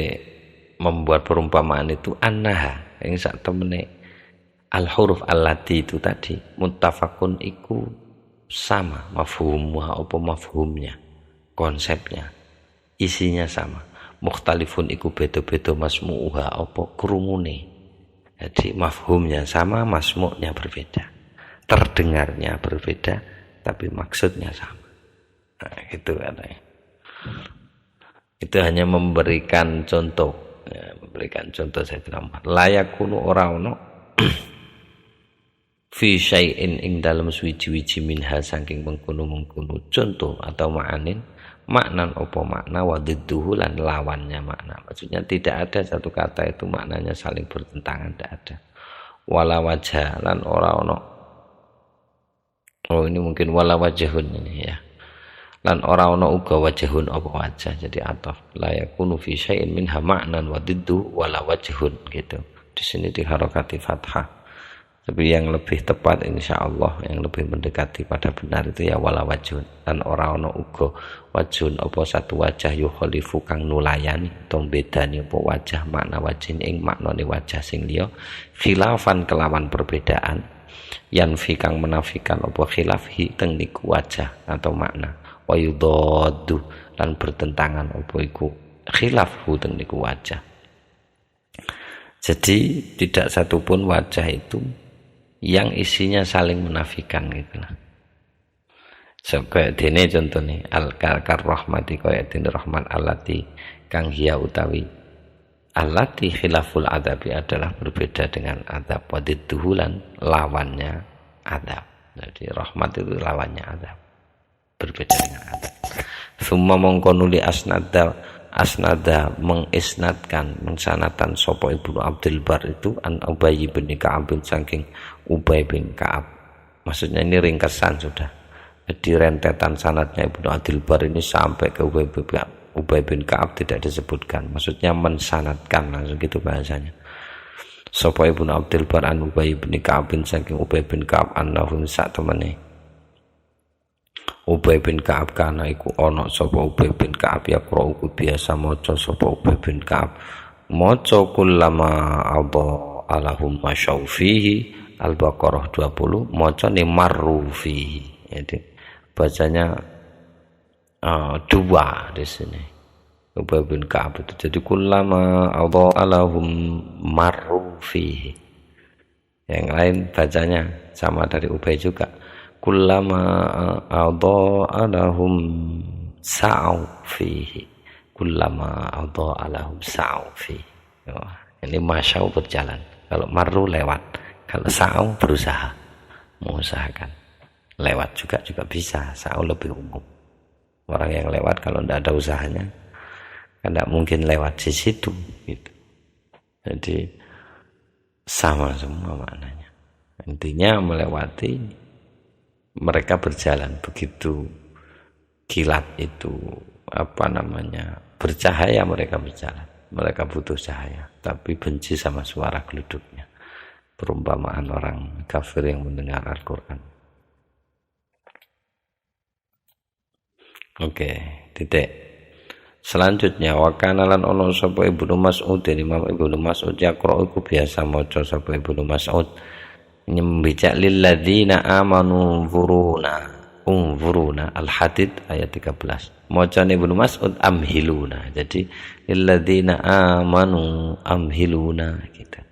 membuat perumpamaan itu annaha ing sak temene al huruf allati itu tadi muttafaqun iku sama, mafhumuha apa mafhumnya, konsepnya, isinya sama. Mukhtalifun iku beda-beda masmu'uha apa krungune. Jadi mafhumnya sama, masmu'nya berbeda. Terdengarnya berbeda tapi maksudnya sama. Nah, gitu katanya. Itu hanya memberikan contoh, ya, memberikan contoh saya terang. Layakunu ora ono fi syai'in ing dalam suwiji-wiji minha saking mengkono-mengkono contoh atau ma'anin maknan opo makna wadidduhu lan lawannya makna. Maksudnya tidak ada satu kata itu maknanya saling bertentangan, tidak ada. Wala wajah lan ora ono. Oh ini mungkin wala wajahun ini ya. Lan ora ono uga wajahun apa wajah, jadi ataf la yakunu fi syai'in minha ma'nan wa diddu wala wajhun gitu. Di sini diharokati fathah, tapi yang lebih tepat insyaallah yang lebih mendekati pada benar itu ya wala wajhun. Lan ora ono uga wajhun apa satu wajah yukhalifu kang nulayani tong bedani apa wajah makna wajhin ing maknane wajah sing liya khilafan kelawan perbedaan yanfi kang menafikan apa khilafhi teng niku wajah atau makna wa yudaddu lan bertentangan apa iku khilafhu teng niku wajah. Jadi tidak satupun wajah itu yang isinya saling menafikan gitu lah. So kaya dene contone al-kar rahmati kaya dene rahmat allati kang hiya utawi allati khilaful adabi adalah berbeda dengan adab wadidduhulan lawannya adab. Jadi rahmat itu lawannya adab, berbeda dengan adab. Summa mongkonuli asnada mengisnadkan mensanatan sopo Ibnu Abdul Bar itu an Ubay bin Ka'ab saking Ubay bin Ka'ab. Maksudnya ini ringkesan sudah. Jadi rentetan sanadnya Ibnu Abdul Bar ini sampai ke Ubay bin Ka'ab tidak disebutkan. Maksudnya mensanadkan langsung gitu bahasanya. Sopo Ibnu Abdul Bar an Ubay bin Ka'ab saking Ubay bin Ka'ab annahum sak temene Ubay bin Ka'ab kana iku ana sapa Ubay bin Ka'ab ya qra'u biasa maca sapa Ubay bin Ka'ab maca kullama adha alahum masyau fihi Al-Baqarah 20 macane marru fihi. Jadi bacanya dua di sini Ubay bin Ka'ab itu. Jadi kullama adha alahum marru fihi. Yang lain bacanya sama dari Ubay juga. Kullama adha'a lahum sa'u fihi. Kullama adha'a lahum sa'u fihi. Ini masyau berjalan. Kalau marru lewat, kalau sa'u berusaha, mengusahakan. Lewat juga bisa, sa'u lebih umum. Orang yang lewat kalau tidak ada usahanya, kan tidak mungkin lewat di situ gitu. Jadi sama semua maknanya. Intinya melewati, mereka berjalan begitu kilat itu bercahaya, mereka berjalan, mereka butuh cahaya tapi benci sama suara geluduknya. Perumpamaan orang kafir yang mendengar Al-Quran. Oke, titik. Selanjutnya wakana lan ono sapa Ibnu Mas'ud, Imam Ibnu Mas'ud yaqra iku biasa maca sapa Ibnu Mas'ud nyembicak lilladzina amanu unzuruna Al-Hadid ayat 13. Macane Ibnu Mas'ud amhiluna. Jadi lilladzina amanu amhiluna gitu.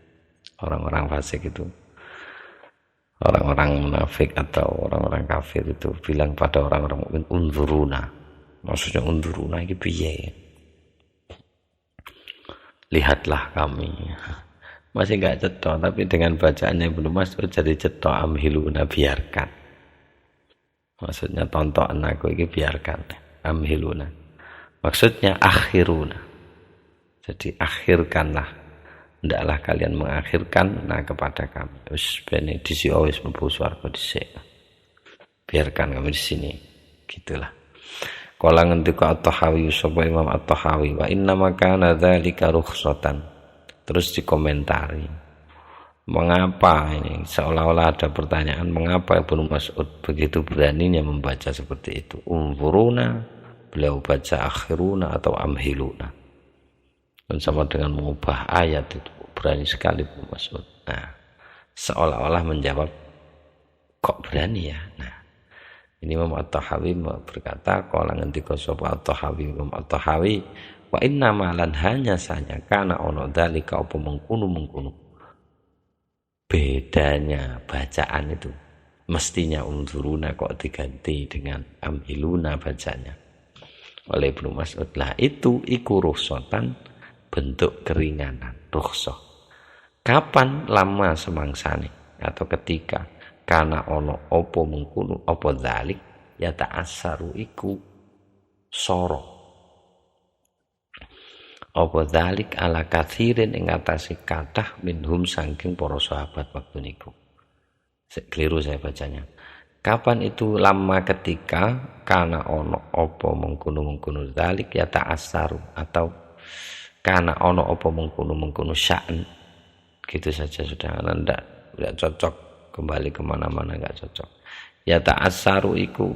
Orang-orang fasik itu, orang-orang munafik atau orang-orang kafir itu bilang pada orang-orang mukmin unzuruna. Maksudnya unzuruna iki piye? Lihatlah kami. Masih enggak cetok, tapi dengan bacaannya Ibnu Mas'ud jadi cetok amhiluna, biarkan. Maksudnya tonton aku ini biarkan, amhiluna. Maksudnya akhiruna. Jadi akhirkanlah. Hendaklah kalian mengakhirkan kepada kami. Wis bene disi wis mlebu swarga dhisik. Biarkan kami di sini. Gitulah. Kala ngendika At-Tahawi sapa Imam At-Tahawi wa inna ma kana dzalika rukhsatan. Terus dikomentari, mengapa ini seolah-olah ada pertanyaan, mengapa Ibnu Mas'ud begitu beraninya membaca seperti itu? Unzuruna, beliau baca akhiruna atau amhiluna, dan sama dengan mengubah ayat itu, berani sekali Ibnu Mas'ud. Nah, seolah-olah menjawab, kok berani ya? Nah, Ini Imam At-Tahawi berkata, qala ngendika sapa At-Tahawi, Imam At-Tahawi, wa inna malan hanya saja kana ono dalika apa mengkono bedanya bacaan itu, mestinya unzuruna kok diganti dengan amhiluna bacanya oleh Ibnu Mas'ud. Lah itu iku rukhsatan, bentuk keringanan, rukhsah. Kapan lama semangsane atau ketika kana ono apa mengkono apa dzalik ya ta'assaru iku soro apa dzalik ala kathirin ing atase kathah minhum saking para sahabat waktu niku. Keliru saya bacanya. Kapan itu lama ketika kana ono apa mengkono dzalik ya ta'assaru, atau kana ono apa mengkono sya'an. Gitu saja sudah, tidak cocok, kembali kemana-mana nggak cocok. Ya ta'assaru iku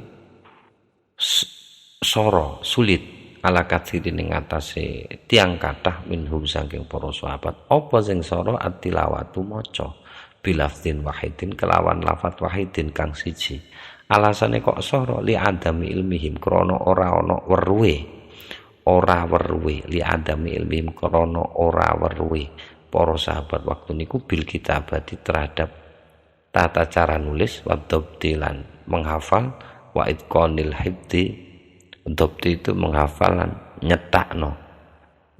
soro sulit ala katsirin ing atase tiang kathah minhum saking para sahabat apa sing soro at-tilawatu maca bilafdin wahidin kelawan lafat wahidin kang siji. Alasane kok soro li adami ilmihim krana ora ana weruhe, li adami ilmihim krana ora weruhe para sahabat waktu niku bil kitabati terhadap tata cara nulis, wa dhabtilan menghafal, wa itqanil hifdzi. Dhabti itu menghafal, nyetakno.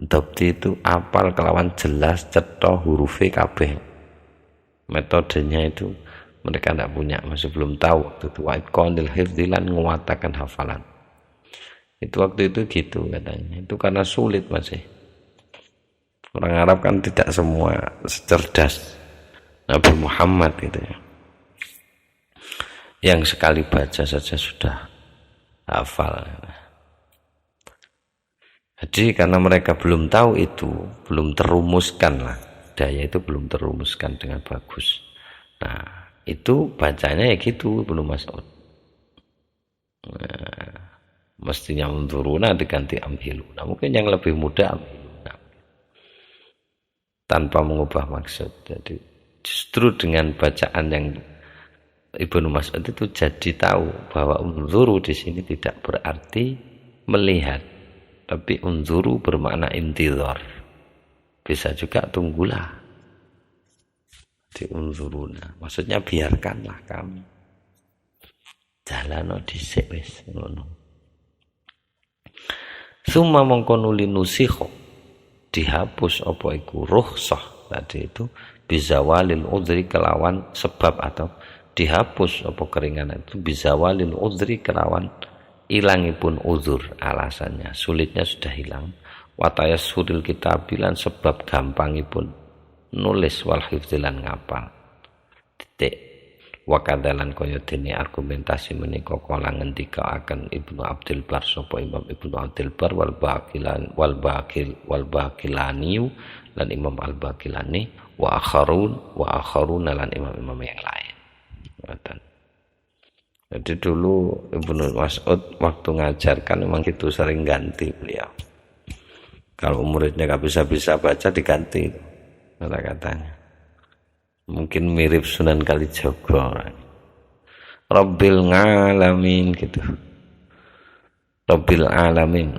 Dhabti itu apal kelawan jelas cetha hurufe kabeh. Metodenya itu mereka tidak punya, masih belum tahu waktu itu. Wa itqanil hifdzi lan nguwataken hafalan. Itu waktu itu gitu katanya. Itu karena sulit masih. Orang Arab kan tidak semua secerdas Nabi Muhammad gitu ya. Yang sekali baca saja sudah hafal. Jadi karena mereka belum tahu itu, belum terumuskan lah. Daya itu belum terumuskan dengan bagus. Nah, itu bacanya ya gitu Ibnu Mas'ud. Nah, mestinya unzuruna diganti amhiluna. Mungkin yang lebih mudah amhiluna. Tanpa mengubah maksud. Jadi justru dengan bacaan yang Ibnu Mas'ud itu jadi tahu bahwa unzuru di sini tidak berarti melihat, tapi unzuru bermakna intizar. Bisa juga tunggulah. Di unzuruna, maksudnya biarkanlah kami. Jalano dhisik wis ngono. Summa mongko nuli nusikho, dihapus apa iku rukhsah tadi itu bizawalil udhri kelawan sebab, atau dihapus apa keringanan itu bizawalil udhri kelawan ilangipun uzur, alasannya sulitnya sudah hilang, watayassuril kitabilan sebab gampangipun nulis wal hifdzilan ngapal. Titik. Wakadalan kaya dene argumentasi menika kala ngendika akan Ibnu Abdul Bar sapa Imam Ibnu Abdul Bar wal Baqilani lan Imam Al Baqilani wa akharun lan imam-imam yang lain. Jadi dulu Ibnu Mas'ud waktu ngajarkan memang gitu, sering ganti beliau. Kalau muridnya nggak bisa baca diganti kata-katanya. Mungkin mirip Sunan Kalijaga, Rabbil ngalamin gitu, Rabbil alamin.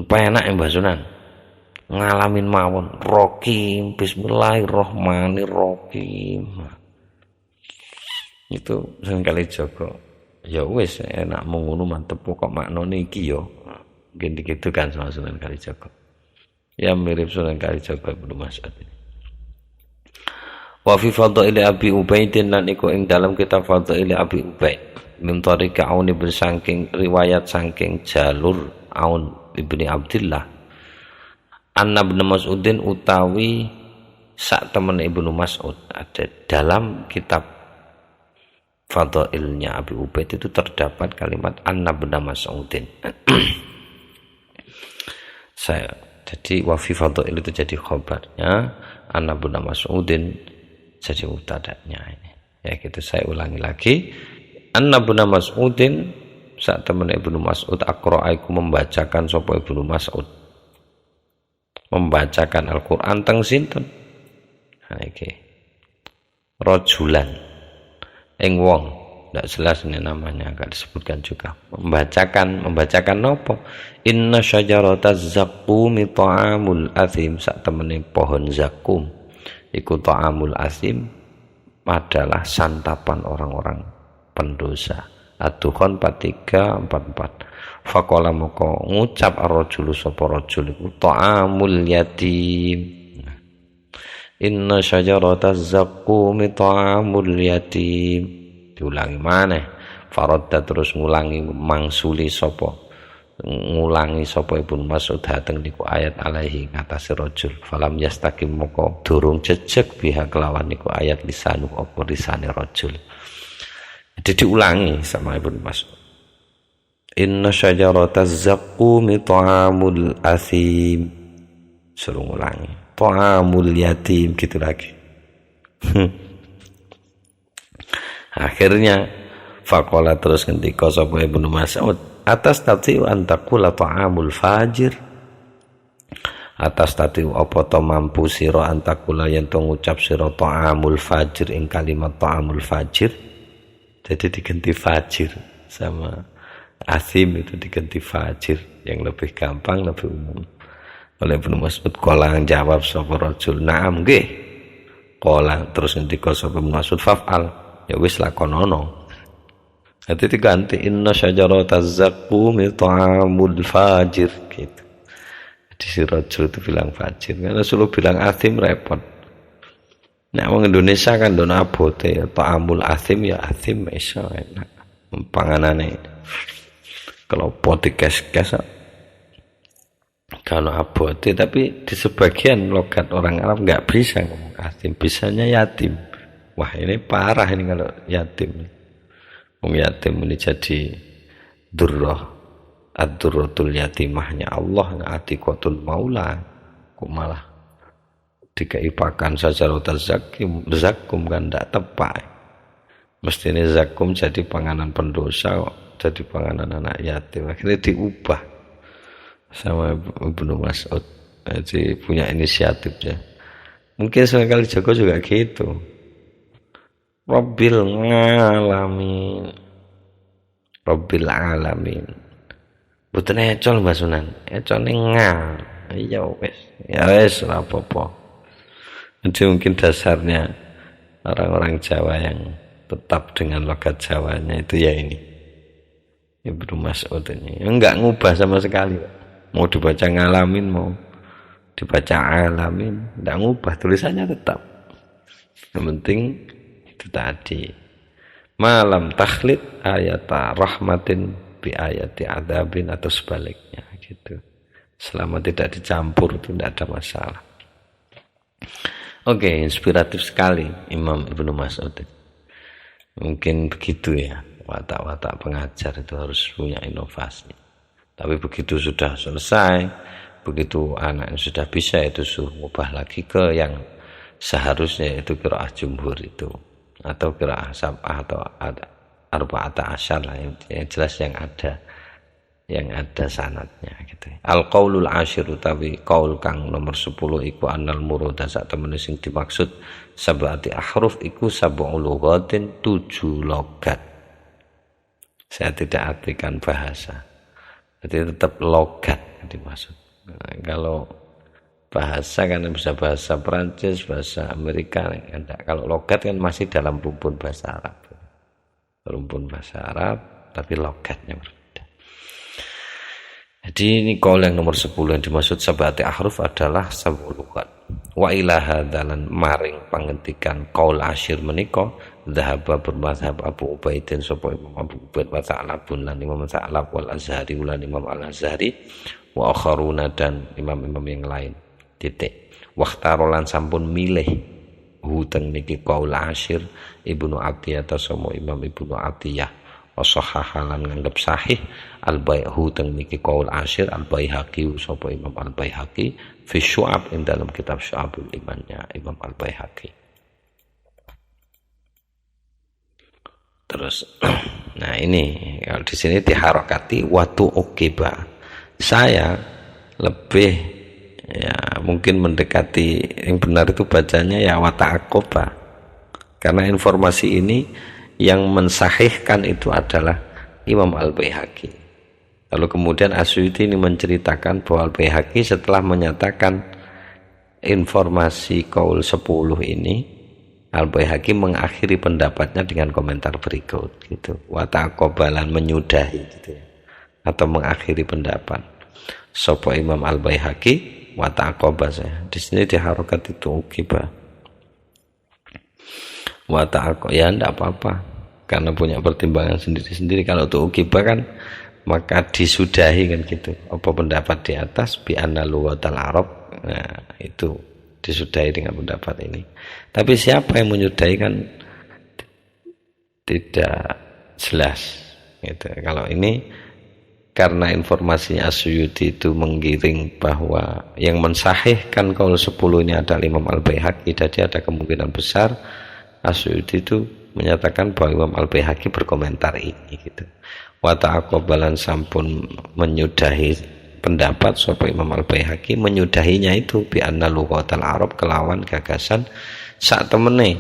Penak Mbah Sunan ngalamin mawon, Rokim Bismillahirrahmanirrahim. Itu Sunan Kalijaga. Ya wis enak ngono mantep kok maknane iki ya. Mungkin gitu kan sama Sunan Kalijaga. Ya mirip Sunan Kalijaga Ibnu Mas'ud. Wa fi fadhaili Abi Ubaidin lan iku ing dalam kitab Fadhaili Abi Ubaid min tariqi Aun ibn saking riwayat saking jalur Aun ibni Abdillah anna Ibnu Mas'udin utawi sak temen Ibnu Mas'ud. Ada dalam kitab Fadhailnya Abi Ubaid itu terdapat kalimat anna Ibnu Mas'udin. Jadi wa fi fadhail itu jadi khabarnya, anna Ibnu Mas'udin jadi mubtada'nya ini. Ya gitu, saya ulangi lagi. Anna Ibnu Mas'udin, saat teman Ibnu Mas'ud aqra'aiku membacakan sapa Ibnu Mas'ud. Membacakan Al-Qur'an teng sinten? Ha iki. Rajulan ing wong tidak jelas ini namanya, agak disebutkan juga. Membacakan nopo. Inna syajarataz zaqqumi ta'amul athim, sak temene pohon zakum iku ta'amul athim adalah santapan orang-orang pendosa. Ad-Dukhan 4344. Faqala moko ngucap ar-rajulu sapa rajul iku ta'amul yatim. Inna syajarataz zaqqumi ta'amul yatim. Diulangi maneh. Faradda terus ngulangi sapa Ibnu Mas'ud dateng niku ayat alaihi ngatasi rajul. Falam yastaqim moko durung jejeg biha kelawan niku ayat lisanu apa lisane rajul. Jadi diulangi sama Ibnu Mas'ud. Inna syajarataz zaqqumi ta'amul athim. Suruh ngulangi. Ta'amul yatim gitu lagi. Akhirnya faqala terus ngendika sapa Ibnu Mas'ud, atas tatiu antakula ta'amul fajir. Atas tatiu apa to mampu sira antakula yen to ngucap sira ta'amul fajir ing kalimat ta'amul fajir. Jadi diganti fajir sama asim itu diganti fajir yang lebih gampang, lebih umum. Oleh Ibnu Mas'ud qala jawab sapa rajul, "Na'am nggih." Qala terus ngendika sapa Ibnu Mas'ud, "Fa'al." Ya wis lakonono. Jadi diganti inna syajarataz zaqqumi ta'amul fajir gitu. Jadi si rajul itu bilang fajir, karena suruh bilang asim repot. Nah, orang Indonesia kan don abote ya ta'amul asim ya asim iso enak. Panganane kalau poti kes-kes kalau abote, tapi di sebagian logat orang Arab nggak bisa ngomong asim, bisanya yatim. Wah ini parah ini kalau yatim. Wong yatim ini jadi durrah, ad-durratul yatimahnya Allah, atiqatul maula. Kok malah dikai pakan syajarataz zakum kan tidak tepat. Mestinya zakum jadi panganan pendosa, jadi panganan anak yatim. Akhirnya diubah sama Ibnu Mas'ud. Jadi punya inisiatifnya. Mungkin sekali Joko juga gitu. Rabbil alamin. Mboten ecol Mbak Sunan. Econe ngal. Ya wis. Ya wis ora apa-apa. Jadi mungkin dasarnya orang-orang Jawa yang tetap dengan logat Jawanya itu ya ini. Ibnu Mas'ud ini. Enggak ngubah sama sekali. Mau dibaca ngalamin, mau dibaca alamin, enggak ngubah, tulisannya tetap. Yang penting itu tadi malam takhlid ayat rahmatin bi ayati adzabin atau sebaliknya gitu. Selama tidak dicampur itu tidak ada masalah. Oke, inspiratif sekali Imam Ibnu Mas'ud. Mungkin begitu ya, watak-watak pengajar itu harus punya inovasi. Tapi begitu sudah selesai, begitu anak sudah bisa, itu suruh ubah lagi ke yang seharusnya itu qiraah jumhur itu, atau qiraah sab'ah atau arba'ata asyar lah, yang jelas yang ada sanadnya gitu. Al qaulul asyir utawi qaul kang nomor 10 iku annal murada sak temene sing dimaksud sab'ati ahruf iku sab'ul lughatin 7 logat. Saya tidak artikan bahasa. Jadi tetap logat yang dimaksud. Nah, kalau bahasa kan bisa bahasa Perancis, bahasa Amerika, enggak. Kalau logat kan masih dalam rumpun bahasa Arab. Rumpun bahasa Arab tapi logatnya berbeda. Jadi ini qaul yang nomor 10 yang dimaksud sab'ati ahruf adalah sab'ul lughat. Wa ila hadalan maring pangentikan qaul asyir menika dhahaba bermazhab Abu Ubaidin sapa Imam Abu Ubaid wa Ta'labun lan Imam Ta'lab wal Azhari lan Imam Al-Azhari wa akharuna dan imam-imam yang lain. Titik. Waqtarolan sampun milih huteng niki qaul asyir Ibnu Atiyah sama Imam Ibnu Atiyah. Wasahahalan nganggep sahih al-Baihaqi teng niki qaul asyir al-Baihaqi sapa Imam al-Baihaqi fi Syu'ab ing dalam kitab Syu'abul Imannya Imam al-Baihaqi. Terus nah ini kalau di sini diharokati watu ukiba. Saya lebih ya mungkin mendekati yang benar itu bacanya ya wata akoba. Karena informasi ini yang mensahihkan itu adalah Imam Al-Baihaqi. Lalu kemudian Asyuti ini menceritakan bahwa Al-Baihaqi setelah menyatakan informasi qaul 10 ini, Al-Baihaqi mengakhiri pendapatnya dengan komentar berikut gitu. Wa taqabalan, menyudahi gitu ya. Atau mengakhiri pendapat. Sapa Imam Al-Baihaqi wa taqaba, saya. Di sini di harokat itu ukiba. Wa taqaba ya enggak apa-apa. Karena punya pertimbangan sendiri-sendiri. Kalau untuk ukiba kan maka disudahi kan gitu. Apa pendapat di atas bi anna lughatal Arab. Nah, itu disudahi dengan pendapat ini. Tapi siapa yang menyudahi kan tidak jelas gitu. Kalau ini karena informasinya Asyuti itu menggiring bahwa yang mensahihkan qaul 10 ini adalah Imam Al-Baihaqi, jadi ada kemungkinan besar Asyuti itu menyatakan bahwa Imam Al-Baihaqi berkomentar ini gitu. Wa ta'aqabalan, sampun menyudahi pendapat sapa Imam Al-Baihaqi, menyudahinya itu bi anna lughatal Arab, kelawan gagasan sak temene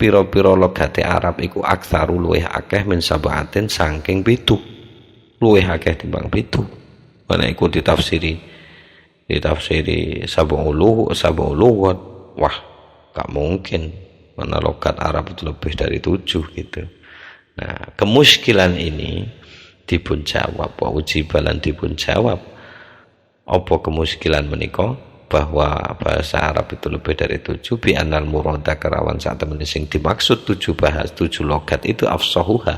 pira-pira logate Arab iku aktsaru luweh akeh min sabatin saking 7, luweh akeh timbang 7. Ana iku ditafsiri sab'ul lughat. Wah, gak mungkin mana logat Arab itu lebih dari 7 gitu. Nah, kemuskilan ini dipun jawab, wa ujibalan dipun jawab. Apa kemuskilan menika? Bahwa bahasa Arab itu lebih dari 7, bi anal murada, kerawan saat temen sing dimaksud 7 logat itu afsahuha,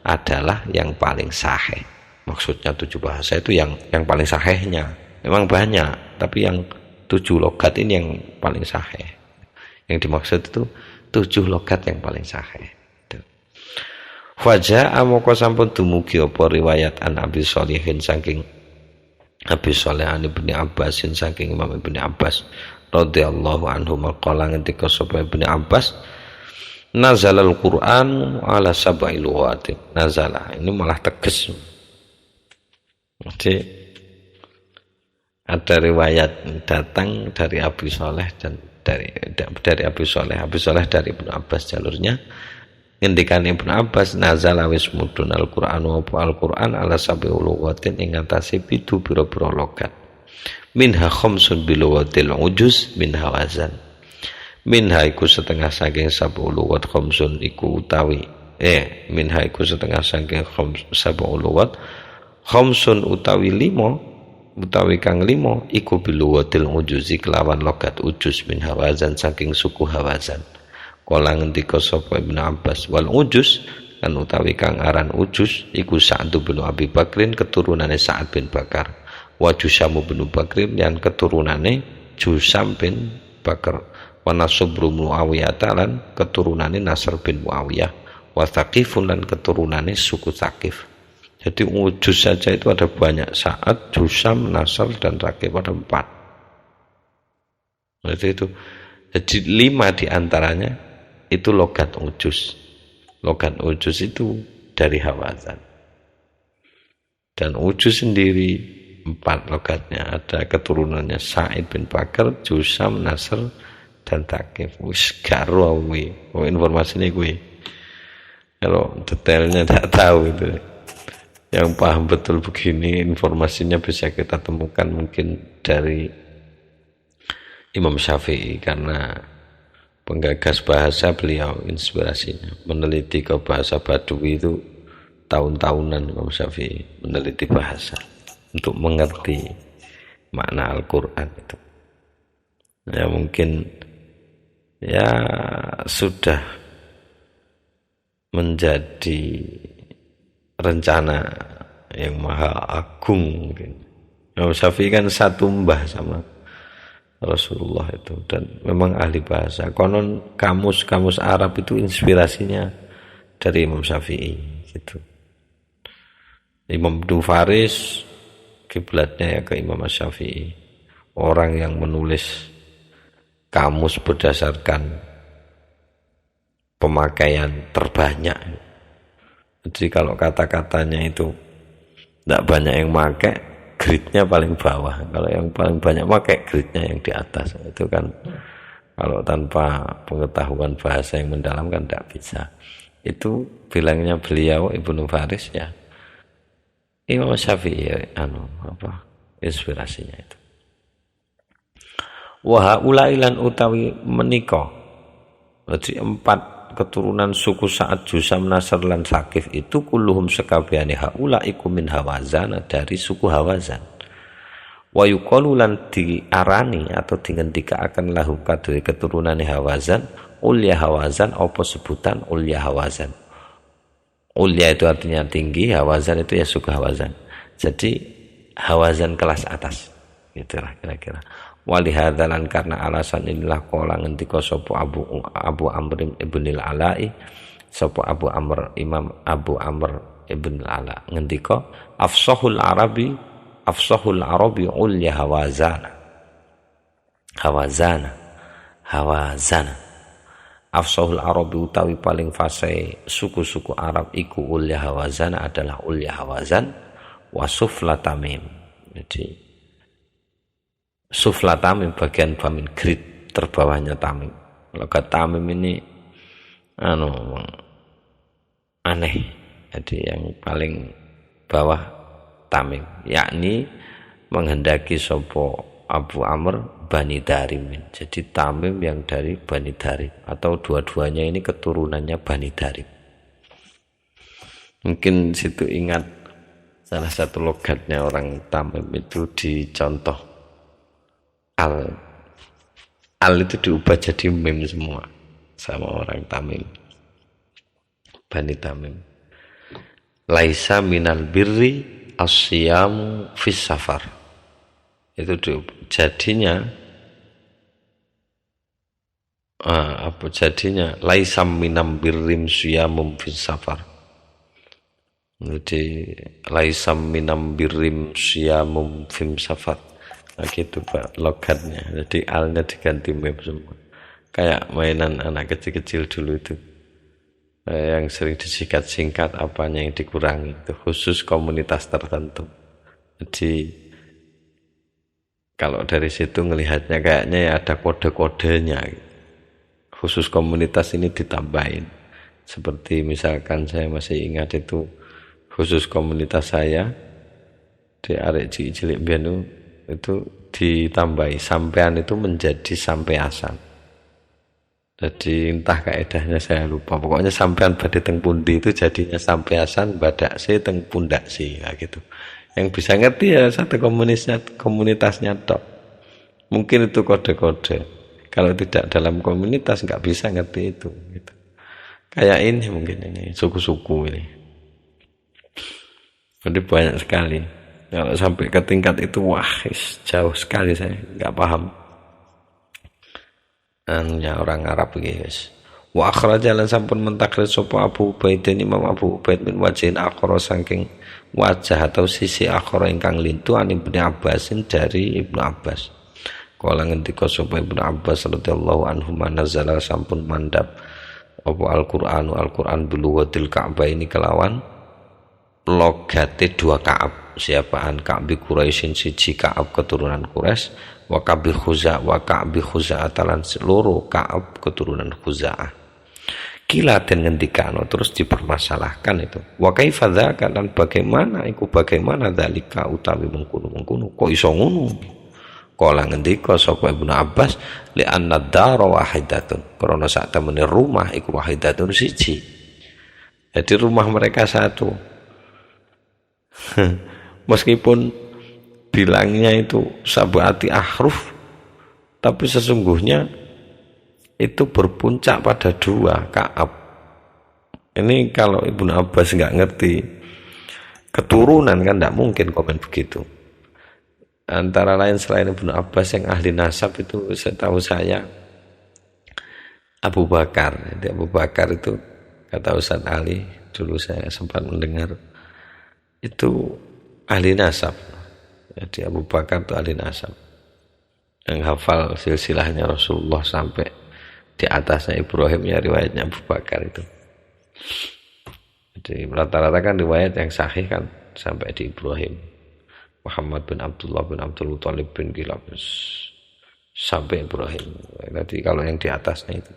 adalah yang paling sahih. Maksudnya 7 bahasa itu yang paling sahihnya. Memang banyak, tapi yang 7 logat ini yang paling sahih. Yang dimaksud itu 7 logat yang paling sahih. Faja'a moko sampun dumugi apa riwayat an Abi Sholihin saking Abi Sholih an Ibnu Abbasin saking Imam Ibnu Abbas radhiyallahu anhu maqala ngendika sapa Ibnu Abbas, nazalal Qur'an ala sab'il lughatin. Nazala ini malah tegas. Jadi ada riwayat datang dari Abi Sholih dan dari Abi Sholih dari Ibnu Abbas jalurnya. Ngendikan Ibnu Abbas, nazala wis mudhun Al-Qur'an wa Al-Qur'an ala sab'i lughatin ing atase 7 pira-pira logat. Minha khamsun bi lughatil ujuz minha wazan. Minha iku setengah saking sab'u lughat khamsun iku utawi minha iku setengah saking sab'u lughat khamsun utawi 5 utawi kang 5 iku bi lughatil ujuzi kelawan logat ujuz minha wazan saking suku Hawazan. Kala ngendika sapa Ibnu Abbas, wal ujus kan utawi kang aran ujus iku Sa'd bin Abi Bakrin, keturunane Sa'ad bin Bakar, wa Jusam bin Bakrin yang keturunane Jusam bin Bakar, wa Nasr bin Muawiyah lan keturunane Nasr bin Muawiyah, wa Thaqifun lan keturunane suku Thaqif. Jadi ujus saja itu ada banyak, Sa'ad, Jusam, Nasr dan Thaqif, ada 4. Itu jadi 5 diantaranya itu logat ujus. Logat ujus itu dari Hawazan. Dan ujus sendiri 4 logatnya, ada keturunannya Sa'id bin Bakar, Jusam, Nasr dan Thaqif. Wis garo kuwi. Oh, informasinya kuwi. Kalau detailnya tidak tahu itu. Yang paham betul begini informasinya bisa kita temukan mungkin dari Imam Syafi'i, karena penggagas bahasa beliau inspirasinya meneliti ke bahasa Badui itu tahun-tahunan. Imam Syafi'i meneliti bahasa untuk mengerti makna Al-Quran itu. Ya mungkin ya sudah menjadi rencana yang maha agung mungkin. Imam Syafi'i kan satu mbah sama Rasulullah itu, dan memang ahli bahasa. Konon kamus Arab itu inspirasinya dari Imam Syafi'i gitu. Imam Ibnu Faris kiblatnya ya ke Imam Syafi'i, orang yang menulis kamus berdasarkan pemakaian terbanyak. Jadi kalau kata-katanya itu tidak banyak yang pakai, gridnya paling bawah. Kalau yang paling banyak pakai, gridnya yang di atas. Itu kan kalau tanpa pengetahuan bahasa yang mendalam kan tidak bisa. Itu bilangnya beliau Ibnu Faris ya. Imam Syafi'i inspirasinya itu. Wa ulailan utawi menika. Berarti 4 keturunan suku Sa'ad, Jusam, Nasr lan Sakif itu kulluhum sekabehane haula iku min Hawazan, dari suku Hawazan. Wa yuqalu lan diarani atau dingendikaaken lahu kadue keturunane Hawazan ulya Hawazan, apa sebutan ulya Hawazan. Ulya itu artinya tinggi, Hawazan itu ya suku Hawazan. Jadi Hawazan kelas atas. Itulah kira-kira. Walihadalan karena alasan inilah qala ngendika sapa Abu Amr ibn al-Ala'i, sapa Imam Abu Amr ibn al-Ala ngendika afsahul Arabi ulya Hawazana. Afsahul Arabi utawi paling fasih suku-suku Arab iku ulya Hawazana adalah ulya Hawazan wa sufla Tamim. Jadi sufla Tamim bagian Tamim, grid terbawahnya Tamim. Logat Tamim ini aneh. Jadi yang paling bawah Tamim, yakni menghendaki sopo Abu Amr Bani Darim. Jadi Tamim yang dari Bani Darim, atau dua-duanya ini keturunannya Bani Darim. Mungkin situ ingat salah satu logatnya orang Tamim itu dicontoh al itu diubah jadi mim semua sama orang Tamim, Bani Tamim. Laisa minal birri asyamu fis safar, itu jadinya laisa minam birrim siyamum fis safar. Jadi laisa minam birrim siyamum fim safar. Nah, gitu Pak logatnya. Jadi alnya diganti mim semua. Kayak mainan anak kecil-kecil dulu itu. Yang sering disingkat-singkat apanya yang dikurangi. Itu khusus komunitas tertentu. Jadi kalau dari situ ngelihatnya kayaknya ya ada kode-kodenya. Khusus komunitas ini ditambahin. Seperti misalkan saya masih ingat itu khusus komunitas saya di arek cilik bianu itu ditambahi sampean itu menjadi sampeasan. Jadi entah kaedahnya saya lupa. Pokoknya sampean badhe teng pundi itu jadinya sampeasan badakse teng pundakse gitu. Yang bisa ngerti ya satu komunitasnya tok. Mungkin itu kode-kode. Kalau tidak dalam komunitas nggak bisa ngerti itu gitu. Kayak ini mungkin ini suku-suku ini. Jadi banyak sekali. Kalau sampai ke tingkat itu wah jauh sekali saya nggak paham. Hanya orang Arab guys. Wa akhraja lan sampun mentakrir sapa Abu Ubaid Imam Abu Ubaid min wajhin akhara saking wajah atau sisi akhara ingkang lintu an Ibnu Abbasin dari Ibnu Abbas. Kala ngendika sapa Ibnu Abbas radhiyallahu anhu manazala sampun mandap apa Al-Qur'an biluwatil Ka'bah ini kelawan logate dua Ka'ab. Siapaan Ka'bi Quraisyin siji Ka'ab keturunan Quraisy wa Ka'bi Khuza'ah talan seluruh Ka'ab keturunan Khuza'ah. Kila den ngendikano terus dipermasalahkan itu. Wa kaifa dzaka dan bagaimana dzalika utawi mengkono kok iso ngono. Kala ngendika sapa Ibnu Abbas li anna dar wahidatun. Karena sak temene rumah iku wahidatun siji. Jadi rumah mereka satu. Meskipun bilangnya itu sab'ati ahruf, tapi sesungguhnya itu berpuncak pada dua Ka'ab. Ini kalau Ibnu Abbas nggak ngerti keturunan kan nggak mungkin komen begitu. Antara lain selain Ibnu Abbas yang ahli nasab itu setahu saya Abu Bakar. Jadi Abu Bakar itu kata Ustaz Ali dulu saya sempat mendengar itu ahli nasab. Jadi Abu Bakar itu ahli nasab yang hafal silsilahnya Rasulullah sampai di atasnya Ibrahim ya riwayatnya Abu Bakar itu. Jadi rata-rata kan riwayat yang sahih kan sampai di Ibrahim, Muhammad bin Abdullah bin Abdul Muthalib bin Kilab sampai Ibrahim. Jadi kalau yang di atasnya itu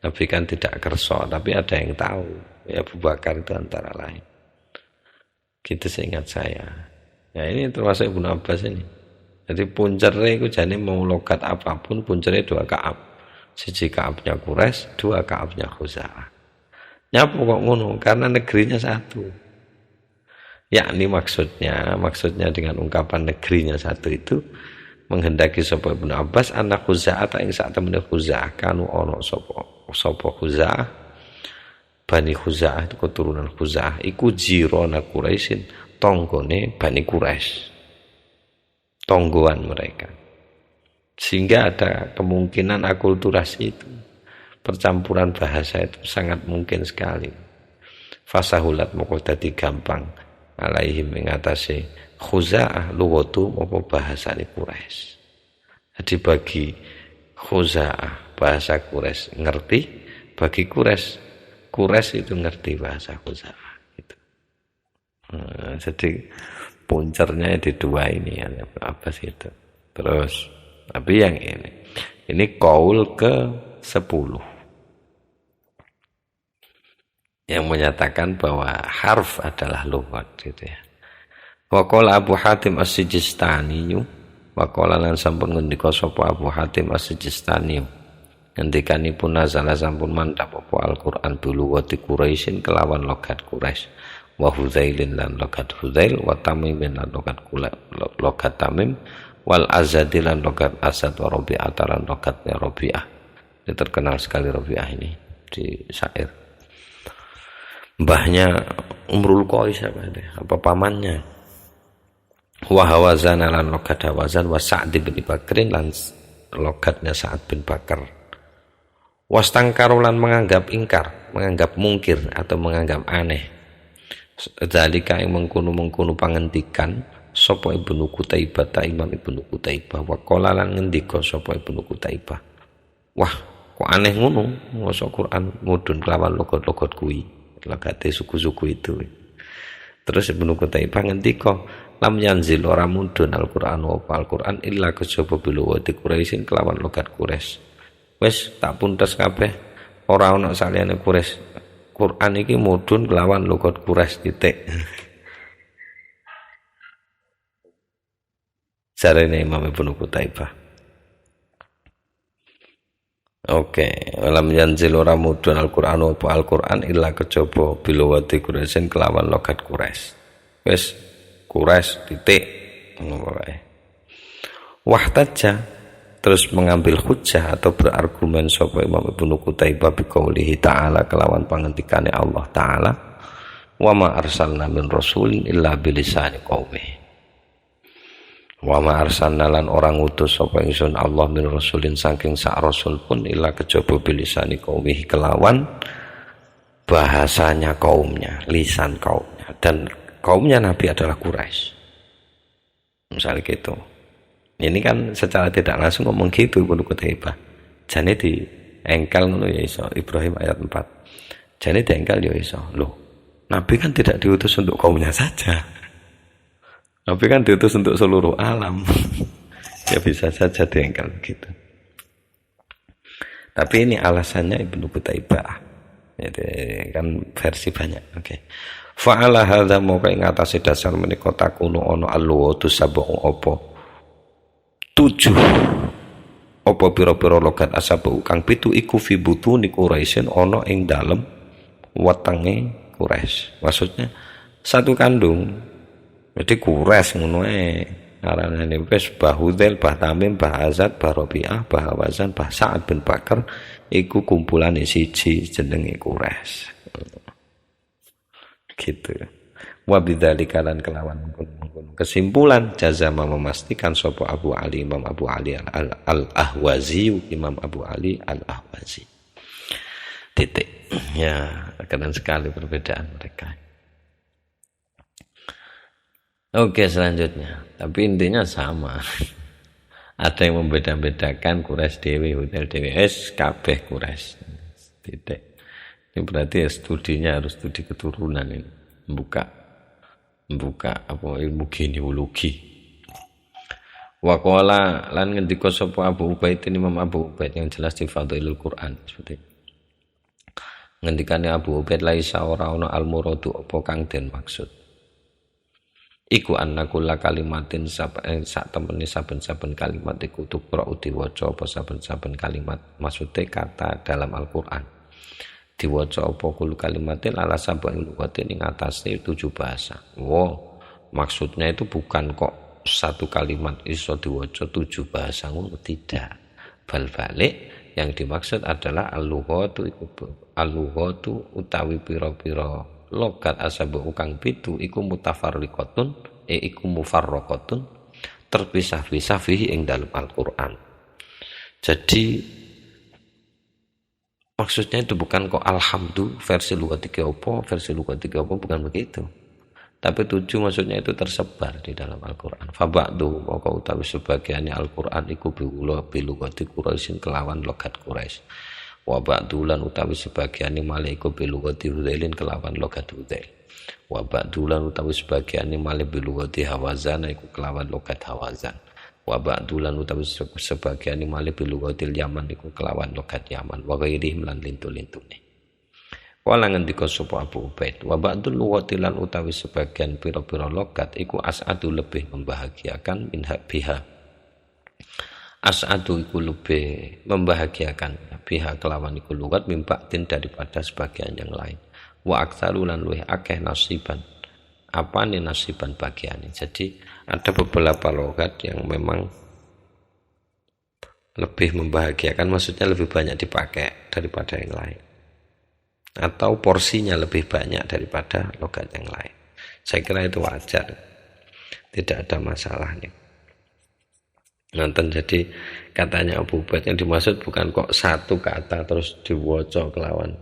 Nabi kan tidak kerso, tapi ada yang tahu. ya Abu Bakar itu antara lain. Gitu seingat saya. Ya ini termasuk Ibnu Abbas ini. Jadi puncernya itu jadi mau logat apapun puncernya 2 Ka'ab. Siji Ka'abnya Quraisy, 2 Ka'abnya Khuza'ah. Nyapa kok ngono? Karena negerinya satu. Yakni maksudnya dengan ungkapan negerinya satu itu menghendaki sapa Ibnu Abbas anak Khuza'ah ta ing sak temene Khuza'ah kanu ana sapa Khuza'ah Bani Khuza'ah itu keturunan Khuza'ah iku jirona Quraisyin tonggone Bani Quraisy, tonggoan mereka, sehingga ada kemungkinan akulturasi itu, percampuran bahasa itu sangat mungkin sekali. Fasahulat moko dadi gampang alaihim mengatasi Khuza'ah luwatu apa bahasane Quraisy. Jadi bagi Khuza'ah bahasa Quraisy ngerti, bagi Quraisy itu ngerti bahasa Khuza'ah gitu. Jadi puncernya di 2 ini ya, apa sih itu. Terus tapi yang ini qaul ke-10 yang menyatakan bahwa harf adalah lughat gitu ya. Wa qala Abu Hatim As-Sijistani wa qala lan sampun ngendika sapa Abu Hatim As-Sijistani ngendikanipun nazala sampun mantap apa Al-Qur'an dulu wa Quraisyin kelawan logat Quraisy wa Hudzailin lan logat Hudzail wa Tamimin lan logat Tamim wal Azadi lan logat Asad wa Rabi'ah lan logatnya Rabi'ah. Ini terkenal sekali Rabi'ah ini di syair. Mbahnya Umrul Qais apa pamannya. Wa Hawazan lan logat Hawazan wa Sa'd bin Bakrin lan logatnya Sa'ad bin Bakar. Wastangkaru lan menganggap ingkar, menganggap mungkir atau menganggap aneh. Zalika yang mengkono pangentikan sapa Ibnu Qutaibah ta Imam Ibnu Qutaibah wa qala lan ngendika sapa Ibnu Qutaibah. Wah, kok aneh ngono? Masa Quran mudhun kelawan logot-logot kuwi. Lagate suku-suku itu. Terus Ibnu Qutaibah ngendika lam yanzil ora mudhun Al-Qur'an wa Al-Qur'an illa kejaba biluwati Quraisyin kelawan logat Quraisy. Wis tak puntes kabeh ora ana saliyane Quraisy. Quran iki mudhun kelawan logat Quraisy titik. Jarene Imam Ibnu Qutaibah. Oke, lam yanzil ora mudhun Al-Qur'an wa Al-Qur'an illa kejaba biluwati Quraisyin kelawan logat Quraisy. Wis Quraisy titik ngono wae. Wahtaja terus mengambil hujjah atau berargumen sapa Imam Ibnu Qutaibah biqaulihi ta'ala kelawan pangendikane Allah Ta'ala wa ma arsalna min rasulin illa bilisani qaumihi wa ma arsalna lan orang utus sapa ingsun Allah min rasulin saking sak rasul pun illa kejaba bilisani qaumihi kelawan bahasanya kaumnya, lisan kaumnya, dan kaumnya Nabi adalah Quraisy misalnya gitu. Ini kan secara tidak langsung ngomong gitu Ibnu Qutaibah. Jane di engkel ngono ya iso. Ibrahim ayat 4. Jane di engkel ya iso. Loh, Nabi kan tidak diutus untuk kaumnya saja. Nabi kan diutus untuk seluruh alam. Ya bisa saja di engkel gitu. Tapi ini alasannya Ibnu Qutaibah. Jadi kan versi banyak. Oke. Fa'ala hadza mongko ing atase dasar menika takunu ana alwatu sab'u apa 7 apa pira-pira logat asabu kang pitu iku fi butuni Quraisyin ana ing dalem wetenge Quraisy. Maksudnya satu kandung. Jadi Quraisy ngono ae. Aranane wis Bahudzail, Bah Tamim, Bah Azad, Bah Rabi'ah, Bah Hawazan, Bah Sa'ad bin Bakar iku kumpulane siji jenenge Quraisy. Gitu. Wa bidzalika lan kelawan kesimpulan jazama memastikan sapa Abu Ali Imam Abu Ali Al-Ahwazi Imam Abu Ali Al-Ahwazi. Titik. Ya, keren sekali perbedaan mereka. Oke, selanjutnya. Tapi intinya sama. Ada yang membeda-bedakan Quraisy dewe, Hudzail dewe, kabeh Quraisy. Titik. Ini berarti ya studinya harus studi keturunan ini. Membuka apa ilmu genealogi. Wa qala lan ngendika sapa Abu Ubaid Imam Abu Ubaid yang jelas di Fadhailul Quran seperti Ngendikane Abu Ubaid laisa ora ana al muradu apa kang den maksud iku annakula kalimatin sak temene saben-saben kalimat iku tukra diwaca apa saben-saben kalimat maksude kata dalam Al-Qur'an diwaca apa kul kalimatin ala sab'in lugatin ing atase 7 bahasa. Maksudnya itu bukan kok satu kalimat iso diwaca 7 bahasa ngono, tidak. Bal balik yang dimaksud adalah al-lughatu utawi pira-pira logat asabu kang pitu iku mutafarriqatun iku mufarraqatun terpisah-pisah fihi ing dalam Al-Qur'an. Jadi maksudnya itu bukan kok alhamdu versi lugat 3 bukan begitu. Tapi 7 maksudnya itu tersebar di dalam Al-Qur'an. Fa ba'du maka utawi sebagiannya Al-Qur'an iku bilugati Quraisyin kelawan logat Quraisy. Wa ba'dulan utawi sebagiane malih iku bilugati Hudzailin kelawan logat Hudzail. Wa ba'dulan utawi sebagiane malih bilugati Hawazan iku kelawan logat Hawazan. Wa ba'dulan utawi sebagiane malih bilugati Yaman iku kelawan logat Yaman. Wa ghairihim lan lintu-lintune. Wala ngendika sapa Abu Ubaid wa ba'dul lughati lan utawi sebagian pira-pira logat iku as'adu lebih membahagiakan min biha. As'adu iku lebih membahagiakan pihak kelawan iku lugat mimbatin daripada sebagian yang lain. Wa aktsaru lan luwih akeh nasiban. Apane nasiban bagiane. Jadi ada beberapa logat yang memang lebih membahagiakan, maksudnya lebih banyak dipakai daripada yang lain. Atau porsinya lebih banyak daripada logat yang lain. Saya kira itu wajar. Tidak ada masalahnya. Nonton, jadi katanya Abu Ubaid yang dimaksud bukan kok satu kata terus diwaca kelawan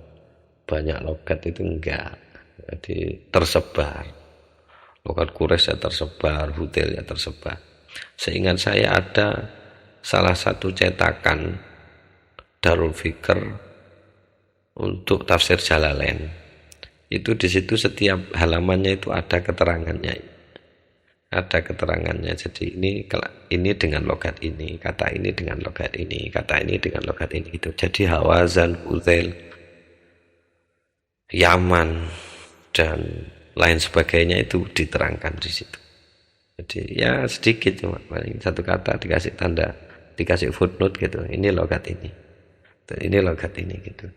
banyak logat, itu enggak. Jadi tersebar. Logat Quraisy ya tersebar, Hudzail ya tersebar. Seingat saya ada salah satu cetakan Darul Fikr untuk tafsir Jalalain. Itu di situ setiap halamannya itu ada keterangannya. Ada keterangannya. Jadi ini dengan logat ini, kata ini dengan logat ini, kata ini dengan logat ini itu. Jadi Hawazan, Hudzail, Yaman dan lain sebagainya itu diterangkan di situ. Jadi ya sedikit cuma paling satu kata dikasih tanda, dikasih footnote gitu. Ini logat ini. Ini logat ini gitu.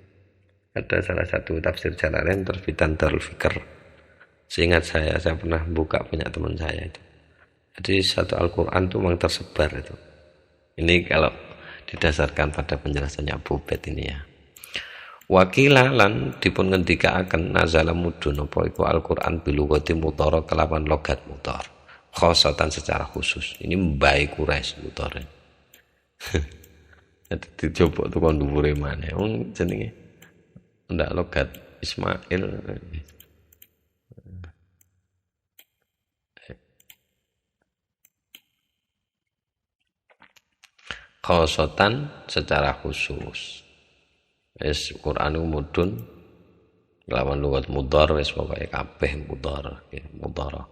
Ada salah satu tafsir Jalalain terbitan Darul Fikr. Seingat saya pernah buka punya teman saya itu. Jadi satu Al-Quran itu memang tersebar itu. Ini kalau didasarkan pada penjelasannya Abu Ubaid ini ya. Wakilalan dipun ngendikaaken nazala mudhun apa iku Al-Quran bilugati mudhara kelawan logat mudhar. Khosatan secara khusus. Ini mbae Quraisy mudhar. Jadi dicoba tuh kon dhuwure maneh. Wong jenenge ndak logat Ismail. Khosatan secara khusus. Wis Quran mudhun lawan lugat mudhar wis pokoke kabeh mudhar, mudhara.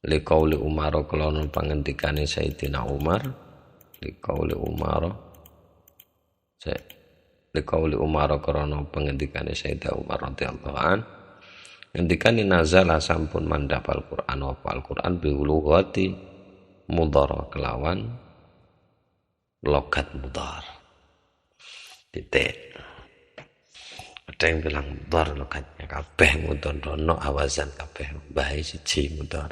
Liqauli Umar kelon pangendikane Sayyidina Umar, liqauli Umar. Liqauli Umar krana pangendikane Sayyidina Umar radhiyallahu an. Ngendikane nazala sampun mandhap Al-Qur'an wa Al-Qur'an bi lughati mudhara kelawan logat mudhar. Titik. Ada yang bilang mudhar logatnya kabeh mudhar dono Hawazan kabeh bae siji mudhar.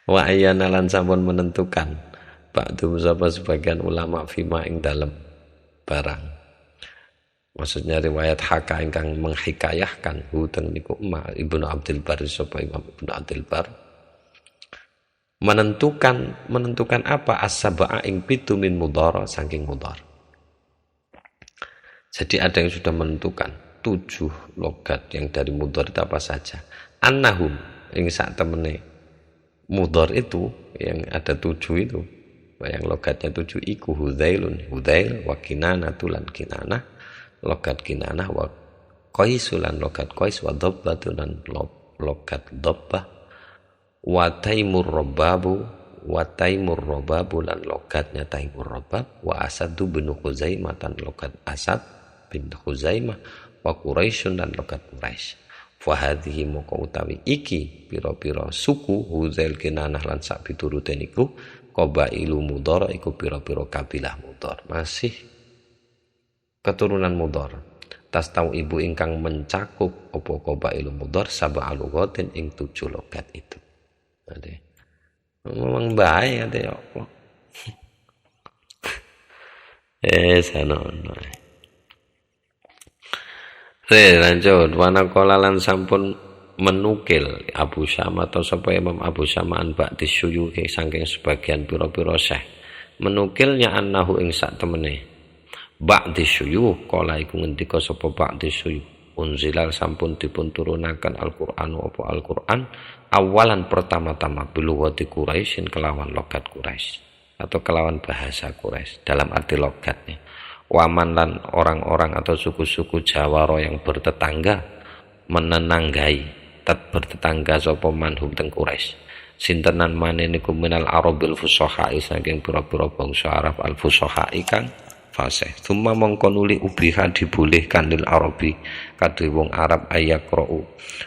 Wa ayyana lan sampun menentukan ba'du sebagian ulama fima ing dalem barang. Maksudnya riwayat haka ingkang menghikayahkan huteng niku Ibnu Abdul Bar sapa Imam Ibnu Abdul Bar menentukan apa as-sab'a ing pitu min mudhara saking mudhar. Jadi ada yang sudah menentukan 7 logat yang dari mudhar itu apa saja. Annahum ing sak temene mudhar itu yang ada 7 itu, yang logatnya 7 iku Hudzailun, Hudzail wa Kinanah Kinanah, logat Kinanah wa Qaisulan logat Qais wa Dhabbatulan logat Dhabbah wa Taimur Rababu lan logatnya Taimur Rabab wa Asadu bin Khuzaimah tan logat Asad bin Khuzaimah wa Quraisyun dan logat Quraisy. Fa hadhihi moko utawi iki pira-pira suku Huzail Kinanah lan sak piturute niku qabailu Mudhar iku pira-pira kabilah Mudhar, masih keturunan Mudhar. Tas tau ibu ingkang mencakup apa qabailu Mudhar sab'a lughatin ing 7 logat itu. Jadi memang bahaya ya Allah. Sanono. Lanjut wanakola lan sampun menukil Abu Syama atau sapa Imam Abu Syama an ba'di syuyukhi saking sebagian pira-pira syekh menukilnya annahu ing sak temene ba'di syuyukh kala iku ngendika sapa ba'di syuyukh unzilal sampun dipun turunaken Al-Qur'an apa Al-Qur'an awalan pertama-tama bilughati Quraisyin kelawan logat Quraisy atau kelawan bahasa Quraisy dalam arti logatnya. Waman lan orang-orang atau suku-suku Jawara yang bertetangga menenanggai bertetangga sapa manhum teng Quraisy sintenan maneniku minal arabil fusaha saking pira-pira bangsa Arab al fusaha kang fasih thumma mongko nuli ubiha dibolehkan lil arabi kadhe wong Arab ayakra'u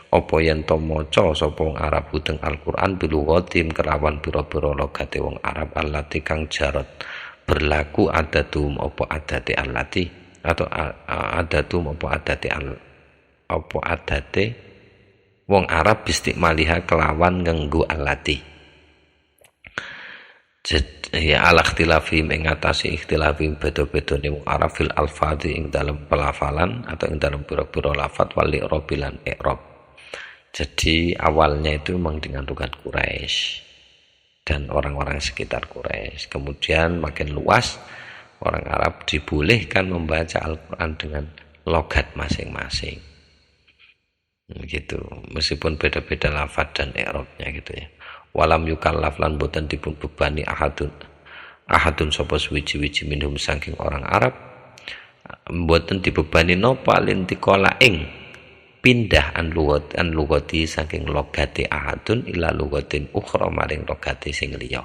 apa yen to maca sapa wong Arab teng Al-Qur'an bilughatim kelawan pira-pira logate wong Arab allati kang jarat berlaku adatum apa adate allati atau adatum apa adate wong Arab istiqmaliha kelawan nganggo allati. Jadi ala ikhtilafihim ing atase ikhtilafihim beda-bedane wong Arab fil alfadhi ing dalam pelafalan atau ing dalam pira-pira lafat wal i'rab lan i'rab. Jadi awalnya itu memang dengan logat Quraisy dan orang-orang sekitar Quraisy. Kemudian makin luas orang Arab dibolehkan membaca Al-Qur'an dengan logat masing-masing. Gitu, meskipun beda-beda lafaz dan i'rabnya gitu ya. Walam yukallaf lan boten dipun bebani ahadun sapa suwiji-wiji minhum saking orang Arab boten dibebani napa lintiqala ing pindah an lugati saking logate ahadun ila lugatin ukhra maring logate sing liya.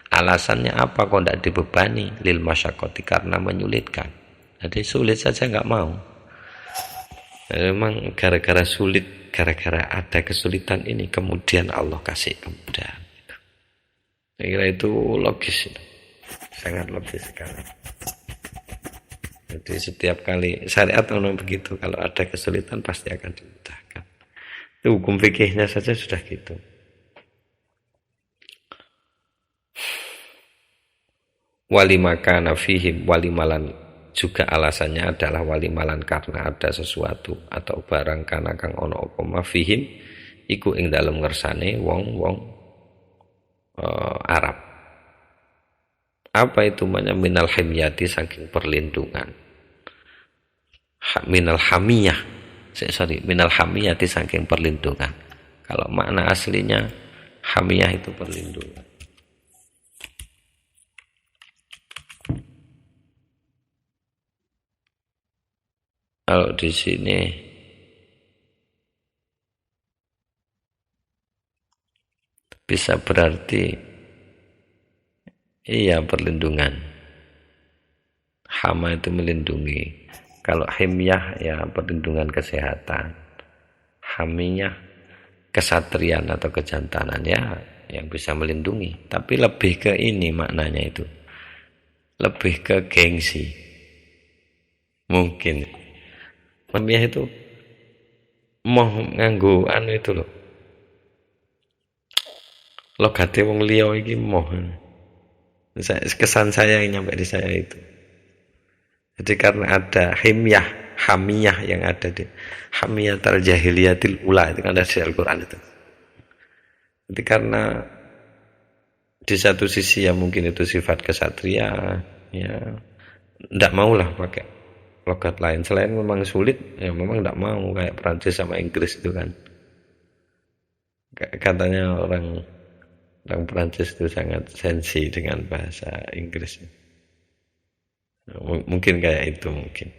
Alasannya apa kok ndak dibebani? Lil masyaqqati karena menyulitkan. Jadi sulit saja enggak mau. Memang gara-gara sulit, gara-gara ada kesulitan ini kemudian Allah kasih kemudahan. Saya kira itu logis, sangat logis sekali. Jadi setiap kali syariat memang begitu, kalau ada kesulitan pasti akan dimudahkan. Itu hukum fikihnya saja sudah gitu. Walimaka nafihim walimalan juga alasannya adalah walimalan karena ada sesuatu atau barang kana kang ono apa mafihim iku ing dalem ngersane wong-wong Arab. Apa itu namanya minal himyati saking perlindungan. Minal hamiyah. Minal hamiyati saking perlindungan. Kalau makna aslinya hamiyah itu perlindungan. Kalau di sini bisa berarti iya perlindungan. Hama itu melindungi. Kalau himyah ya perlindungan kesehatan. Hamiyah kesatrian atau kejantanan ya yang bisa melindungi. Tapi lebih ke ini maknanya itu. Lebih ke gengsi. Mungkin. Hamiyah itu mau nganggo anu itu loh. Logate wong liya iki moh. Kesan saya yang nyampe di saya itu. Jadi karena ada hamiyah yang ada di hamiyatul jahiliyatil ula itu kan ada di Al-Qur'an itu. Jadi karena di satu sisi ya mungkin itu sifat kesatria ya ndak maulah pakai logat lain selain memang sulit ya memang ndak mau kayak Prancis sama Inggris itu kan. Katanya orang Prancis itu sangat sensi dengan bahasa Inggris. Mungkin kayak itu mungkin.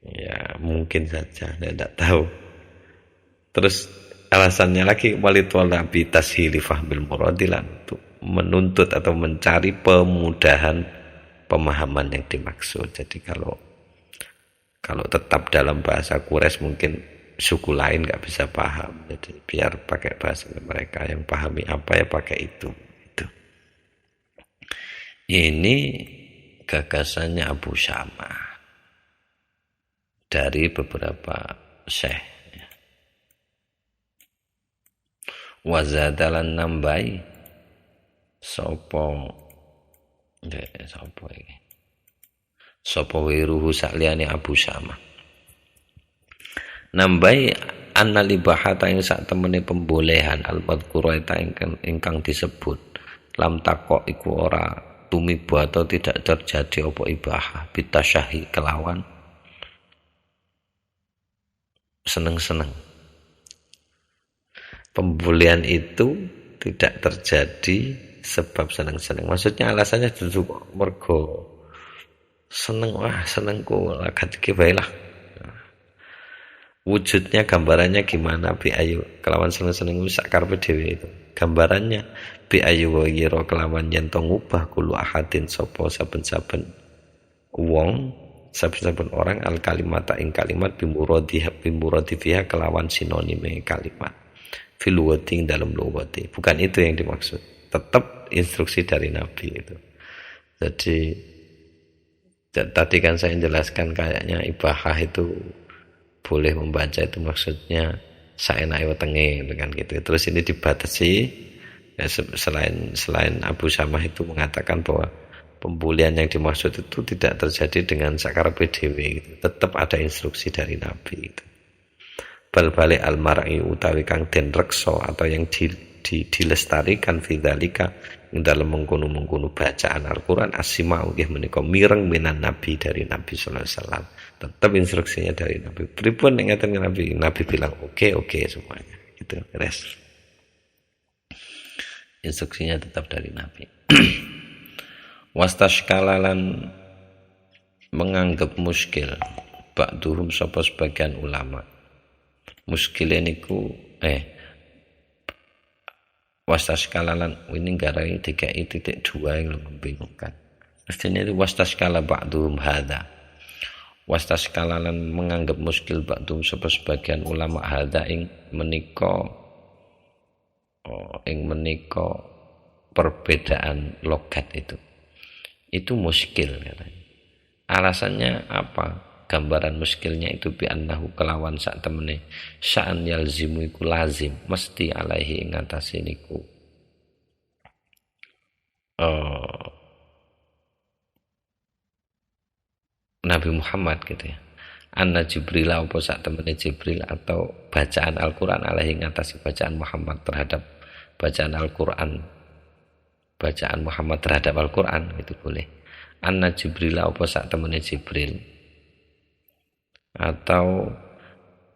Ya, mungkin saja, saya tidak tahu. Terus alasannya lagi walitwala bi tashili fahmil muradilan untuk menuntut atau mencari pemudahan pemahaman yang dimaksud. Jadi kalau Kalau tetap dalam bahasa Quraisy mungkin suku lain nggak bisa paham. Jadi biar pakai bahasa mereka, yang pahami apa ya pakai itu. Ini gagasannya Abu Syama dari beberapa syekh. Wazadalan nambai sopo iki. Sopo wiruhu sakliyane Abu Syama. Nambai annalibahata ing sak temene pembolehan al-madhkura ingkang disebut lam takok iku ora tumibu atau tidak terjadi apa ibahah bitasyahi kelawan seneng-seneng. Pembolehan itu tidak terjadi sebab seneng-seneng. Maksudnya alasannya justru mergo seneng, wah senengku lagat iki bae lah. Wujudnya gambarannya gimana bi ayu kelawan seneng-seneng sak karepe dhewe itu. Gambarannya bi ayu wa yira kelawan yen to ngubah kulo ahadin sapa saben-saben wong saben-saben orang al kalimata ing kalimat bimuradifiha kelawan sinonime kalimat fil wati dalam luwati. Bukan itu yang dimaksud. Tetap instruksi dari Nabi itu. Jadi tadi kan saya jelaskan kayaknya ibahah itu boleh membaca itu maksudnya saenake wetenge dengan gitu. Terus ini dibatasi ya, selain Abu Syamah itu mengatakan bahwa pembulian yang dimaksud itu tidak terjadi dengan sakarepe dhewe gitu. Tetap ada instruksi dari Nabi itu. Bal-balik al-mar'i utawi kang den reksa atau yang dilestarikan fidzalika ing dalem mengkono-mengkono bacaan Al-Qur'an asima nggih menika mireng minan Nabi dari Nabi sallallahu alaihi wasallam. Tetap instruksinya dari Nabi. Pripun nek ngeten Nabi bilang oke semuanya. Gitu, beres. Instruksinya tetap dari Nabi. Wastashkalalan menganggap muskil ba'duhum sapa sebagian ulama. Muskile niku wastashkalalan ini garai 3.2 yang membingungkan. Mestinya itu wastashkala ba'duhum hadza. Wastashkalalan menganggap muskil ba'duhum sapa sebagian ulama hadza ing menika perbedaan logat itu muskil katanya. Alasannya apa? Gambaran muskilnya itu bi annahu kelawan sak temene sya'an yalzimu iku lazim mesti alaihi ing atase niku Nabi Muhammad gitu ya. Anna Jibril apa sak temene Jibril atau bacaan Al-Qur'an alaihi ing atase bacaan Muhammad terhadap bacaan Al-Qur'an. Bacaan Muhammad terhadap Al-Qur'an itu boleh. Anna Jibril apa sak temene Jibril atau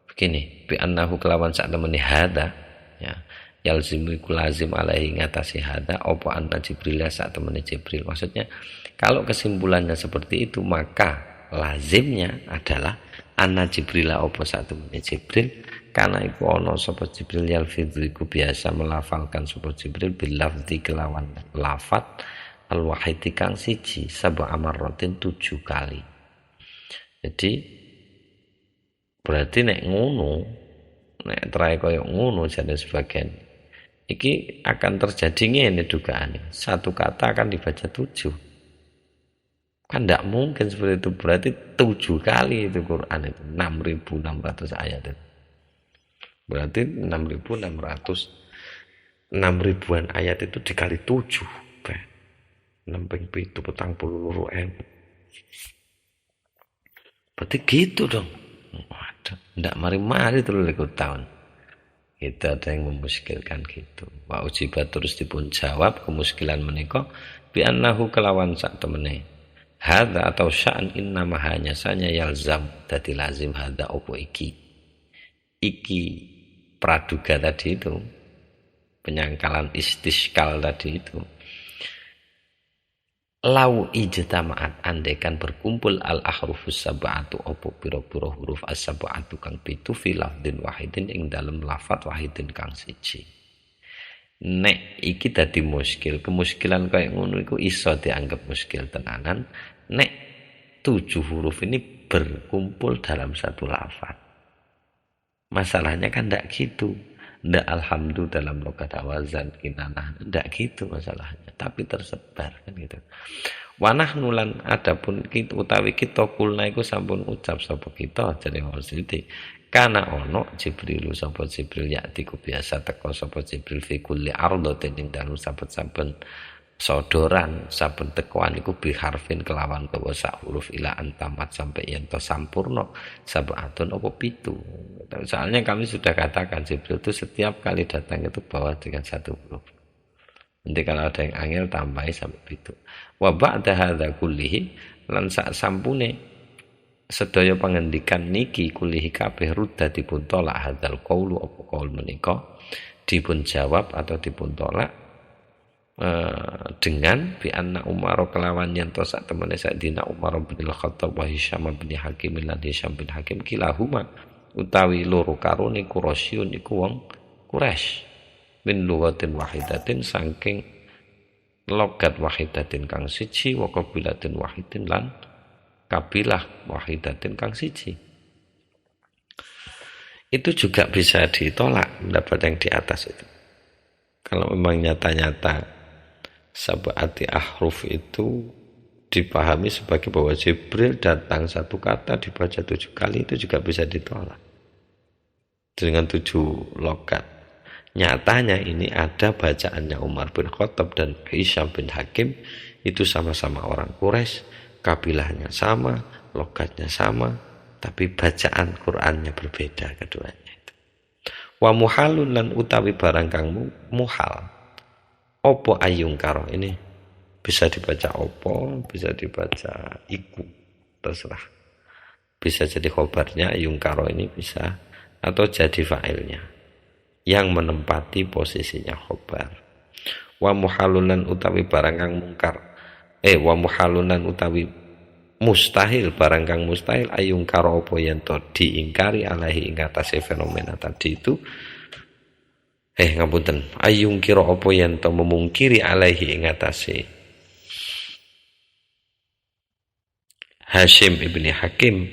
begini bi annahu kelawan sak temene hadza ya yalzimu iku lazim alaihi ngatasi hadza apa anna Jibril sak temene Jibril. Maksudnya kalau kesimpulannya seperti itu maka lazimnya adalah anna Jibril apa sak temene Jibril karena iku ana sapa Jibril yalfidhu iku biasa melafalkan sapa Jibril bil lafzi kelawan lafat al wahid kang siji sab'a marratin 7 kali. Jadi berarti nek ngono nek trae koyo ngono jane sebagian iki akan terjadi ngene dugaane satu kata akan dibaca 7 kan tidak mungkin seperti itu berarti 7 kali itu Quran itu 6.600 ayat itu berarti 6.ribuan ayat itu dikali 7 6 petang puluh berarti gitu dong. Waduh, ndak mari-mari terus ikut tahun. Itu ada yang memuskilkan gitu. Wa ujibat terus dipun jawab kemuskilan menika bi annahu kelawan sak temene. Hadza atau sya'an innama hanya sanya yalzam dadi lazim hadza opo iki. Iki praduga tadi itu penyangkalan istiskal tadi itu. Lau ijtama'at andekan berkumpul al ahrufus sab'atu opo pira-pira huruf as-sab'atu kang pitu fi lafdin wahidin ing dalem lafat wahidin kang siji. Nek iki dadi muskil, kaya ngono iku iso dianggap muskil tenanan nek 7 huruf ini berkumpul dalam satu lafaz. Masalahnya kan tidak gitu. Tidak alhamdulillah dalam logat awazan kinanah. Tidak gitu masalahnya. Tapi tersebar kan gitu. Wanah nulan adapun kita utawi kita kulna iku sampun ucap sapa kita jadi maksudnya. Kana ono Jibril sapa Jibril yakti ku biasa teko sapa Jibril fi kulli ardhatin ing dalem saben-saben sodoran saben tekoan iku biharfin kelawan gawa sak huruf ila antamat sampai yen to sampurna sabatun apa pitu. Soalnya kami sudah katakan Jibril itu setiap kali datang itu bawa dengan satu huruf. Nanti kalau ada yang angel tambahi sampai pitu. Wa ba'da hadza kullihi lan sak sampune sedaya pangendikan niki kullihi kabeh rudda dipun tolak hadzal qaulu apa qaul menika dipun jawab atau dipun tolak dengan bi anna Umar kelawan yen to sak temene Sayyidina Umar bin Khattab wa Hisham bin Hakim lan Hisham bin Hakim kilahuma utawi loro karone Quraisyun iku wong Quraisy min lughatin wahidatin saking logat wahidatin kang siji wa qabilatin wahidin lan kabilah wahidatin kang siji. Itu juga bisa ditolak pendapat yang di atas itu. Kalau memang nyata-nyata sab'ati ahruf itu dipahami sebagai bahwa Jibril datang satu kata dibaca 7 kali, itu juga bisa ditolak dengan 7 logat. Nyatanya ini ada bacaannya Umar bin Khattab dan Hisham bin Hakim, itu sama-sama orang Quraisy, kabilahnya sama, logatnya sama, tapi bacaan Qur'annya berbeda keduanya itu. Wa muhalun lan utawi barang kang muhal opo ayung karo, ini bisa dibaca opo, bisa dibaca iku, terserah. Bisa jadi khobarnya ayung karo ini bisa, atau jadi fa'ilnya yang menempati posisinya khobar. Wa muhalulan utawi barang kang mungkar, wa muhalulan utawi mustahil barang kang mustahil ayung karo opo yen to diingkari alaihi ing atase fenomena tadi itu. Ngapunten, ayung kira apa yen to memungkiri alaihi ing atase Hashim ibni Hakim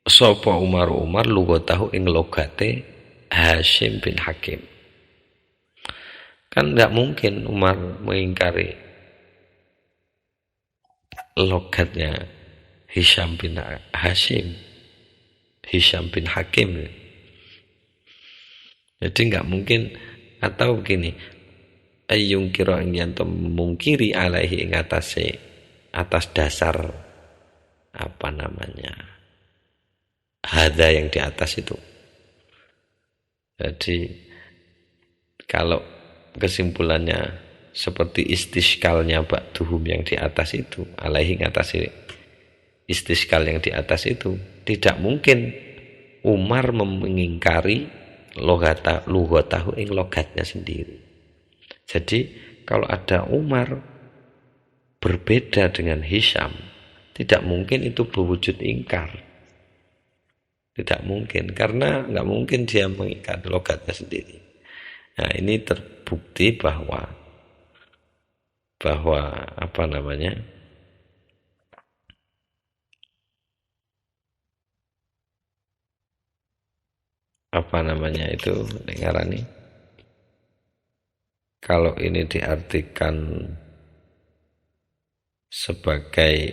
sapa Umar lugatahu ing logate Hashim bin Hakim. Kan enggak mungkin Umar mengingkari logatnya Hisham bin Hakim. Jadi enggak mungkin, atau begini, ayung kira ing to mungkiri alaihi ing atase atas dasar apa namanya hadza yang di atas itu. Jadi kalau kesimpulannya seperti istiskalnya ba'duhum yang di atas itu, alaihi ing atase istiskal yang di atas itu, tidak mungkin Umar mengingkari lugatahu ing logatnya sendiri. Jadi kalau ada Umar berbeda dengan Hisham, tidak mungkin itu berwujud ingkar. Tidak mungkin, karena nggak mungkin dia mengingkari logatnya sendiri. Nah, ini terbukti bahwa apa namanya, itu ngarani, kalau ini diartikan sebagai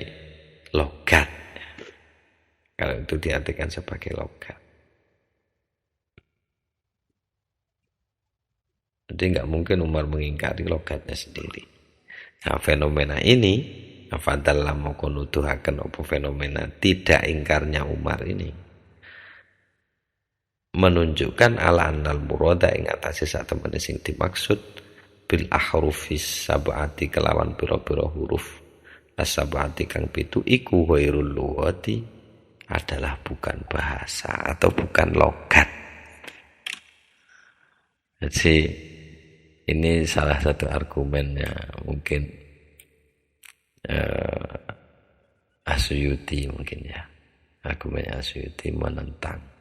logat, kalau itu diartikan sebagai logat, jadi nggak mungkin Umar mengingkari logatnya sendiri. Nah, fenomena ini afadal lamoko nuduhaken apa fenomena tidak ingkarnya Umar ini menunjukkan ala annal murada ing atase sak temene sing dimaksud bil ahrufis sab'ati kelawan pira-pira huruf as-sab'ati kang pitu iku ghairul lughati adalah bukan bahasa atau bukan logat. Jadi ini salah satu argumennya mungkin Asyuti mungkin ya. Argumennya Asyuti menentang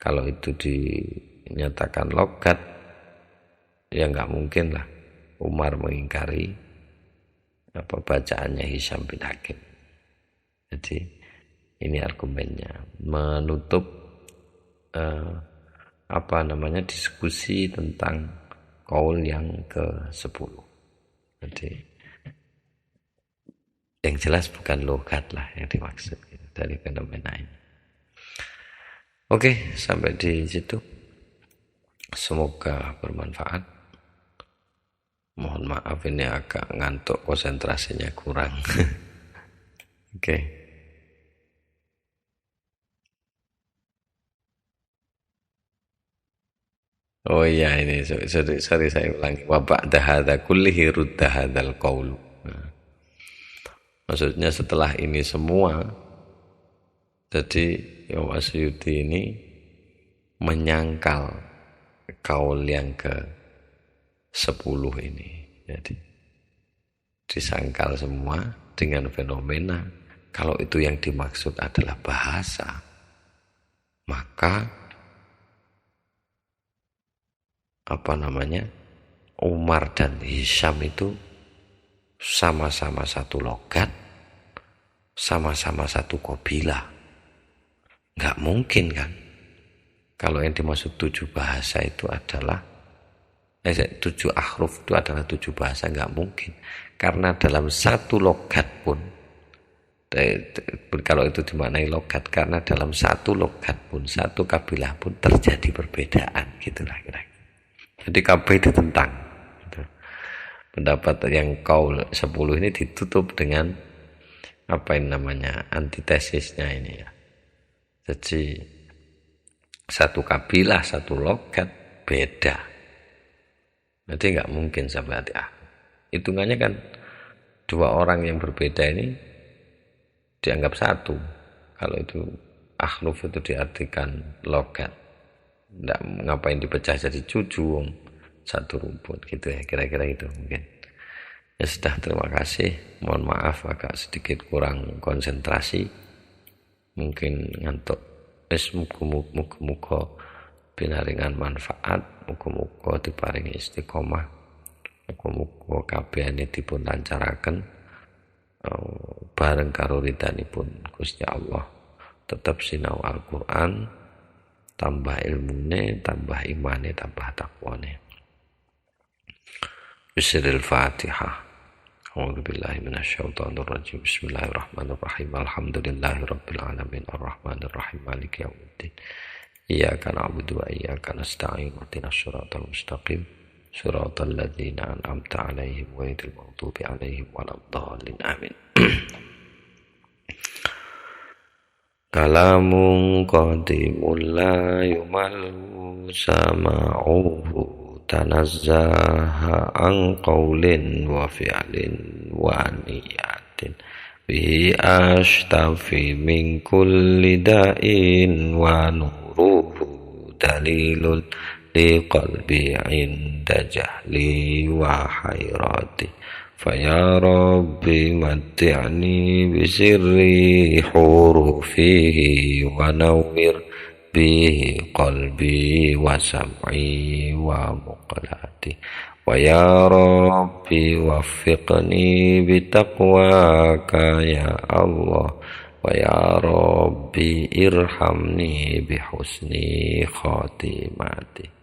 kalau itu dinyatakan logat, ya nggak mungkin lah Umar mengingkari bacaannya Hisham bin Hakim. Jadi Ini argumennya, menutup diskusi tentang kaul yang ke-10. Jadi yang jelas bukan logat lah yang dimaksud dari fenomena ini. Oke, sampai di situ. Semoga bermanfaat. Mohon maaf ini agak ngantuk, konsentrasinya kurang. Oke. Oh iya, ini sorry saya ulangi. Wa ba'da hadza kullihi rudda hadzal qaulu. Nah, maksudnya setelah ini semua, jadi Imam Asy'uti ini menyangkal kaul yang ke-10 ini. Jadi disangkal semua dengan fenomena. Kalau itu yang dimaksud adalah bahasa, maka Umar dan Hisham itu sama-sama satu logat, sama-sama satu qabilah. Nggak mungkin kan? Kalau yang dimaksud 7 bahasa itu adalah 7 ahruf itu adalah 7 bahasa, nggak mungkin. Karena dalam satu logat pun, kalau itu dimaknai logat, karena dalam satu logat pun, satu kabilah pun terjadi perbedaan, gitulah kira-kira. Jadi kabeh ditentang. Pendapat yang kaul 10 ini ditutup dengan antitesisnya ini ya. Jadi satu kabilah, satu logat beda. Jadi nggak mungkin sampai hati hitungannya kan 2 orang yang berbeda ini dianggap satu. Kalau itu ahnuf itu diartikan logat. Nggak ngapain dipecah jadi 7 satu rumput gitu ya, kira-kira itu mungkin. Ya sudah, terima kasih. Mohon maaf agak sedikit kurang konsentrasi, mungkin ngantuk. Muga-muga pinaringan manfaat, muga-muga diparingi istiqomah, muga-muga kabehane dipun lancaraken bareng karo ridhanipun Gusti Allah. Tetap sinau Al-Qur'an, tambah ilmune, tambah imane, tambah takwane. Bismillahirrahmanirrahim. A'udzubillahi minasyaitonirrajim. Bismillahirrahmanirrahim. Alhamdulillahirabbil alamin arrahmanirrahim maliki yaumiddin. Iyyaka na'budu wa iyyaka nasta'in. Ihdinas shiratal mustaqim. Shiratal ladzina an'amta 'alaihim ghairil maghdubi 'alaihim waladdallin. Amin. Kalamun qadimun la yumallu sama'uhu tanazzaha an qawlin wa fi'lin wa niyatin bihi ashtafi min kulli da'in wa nuruhu dalilun li qalbi inda jahli wa hayrati. Faya Rabbi matti'ni bisirri hurufihi wa nawwir bihi qalbi wa sam'i wa muqlati. Wa ya Rabbi waffiqni bitaqwaka ya Allah. Wa ya Rabbi irhamni bihusni khatimati.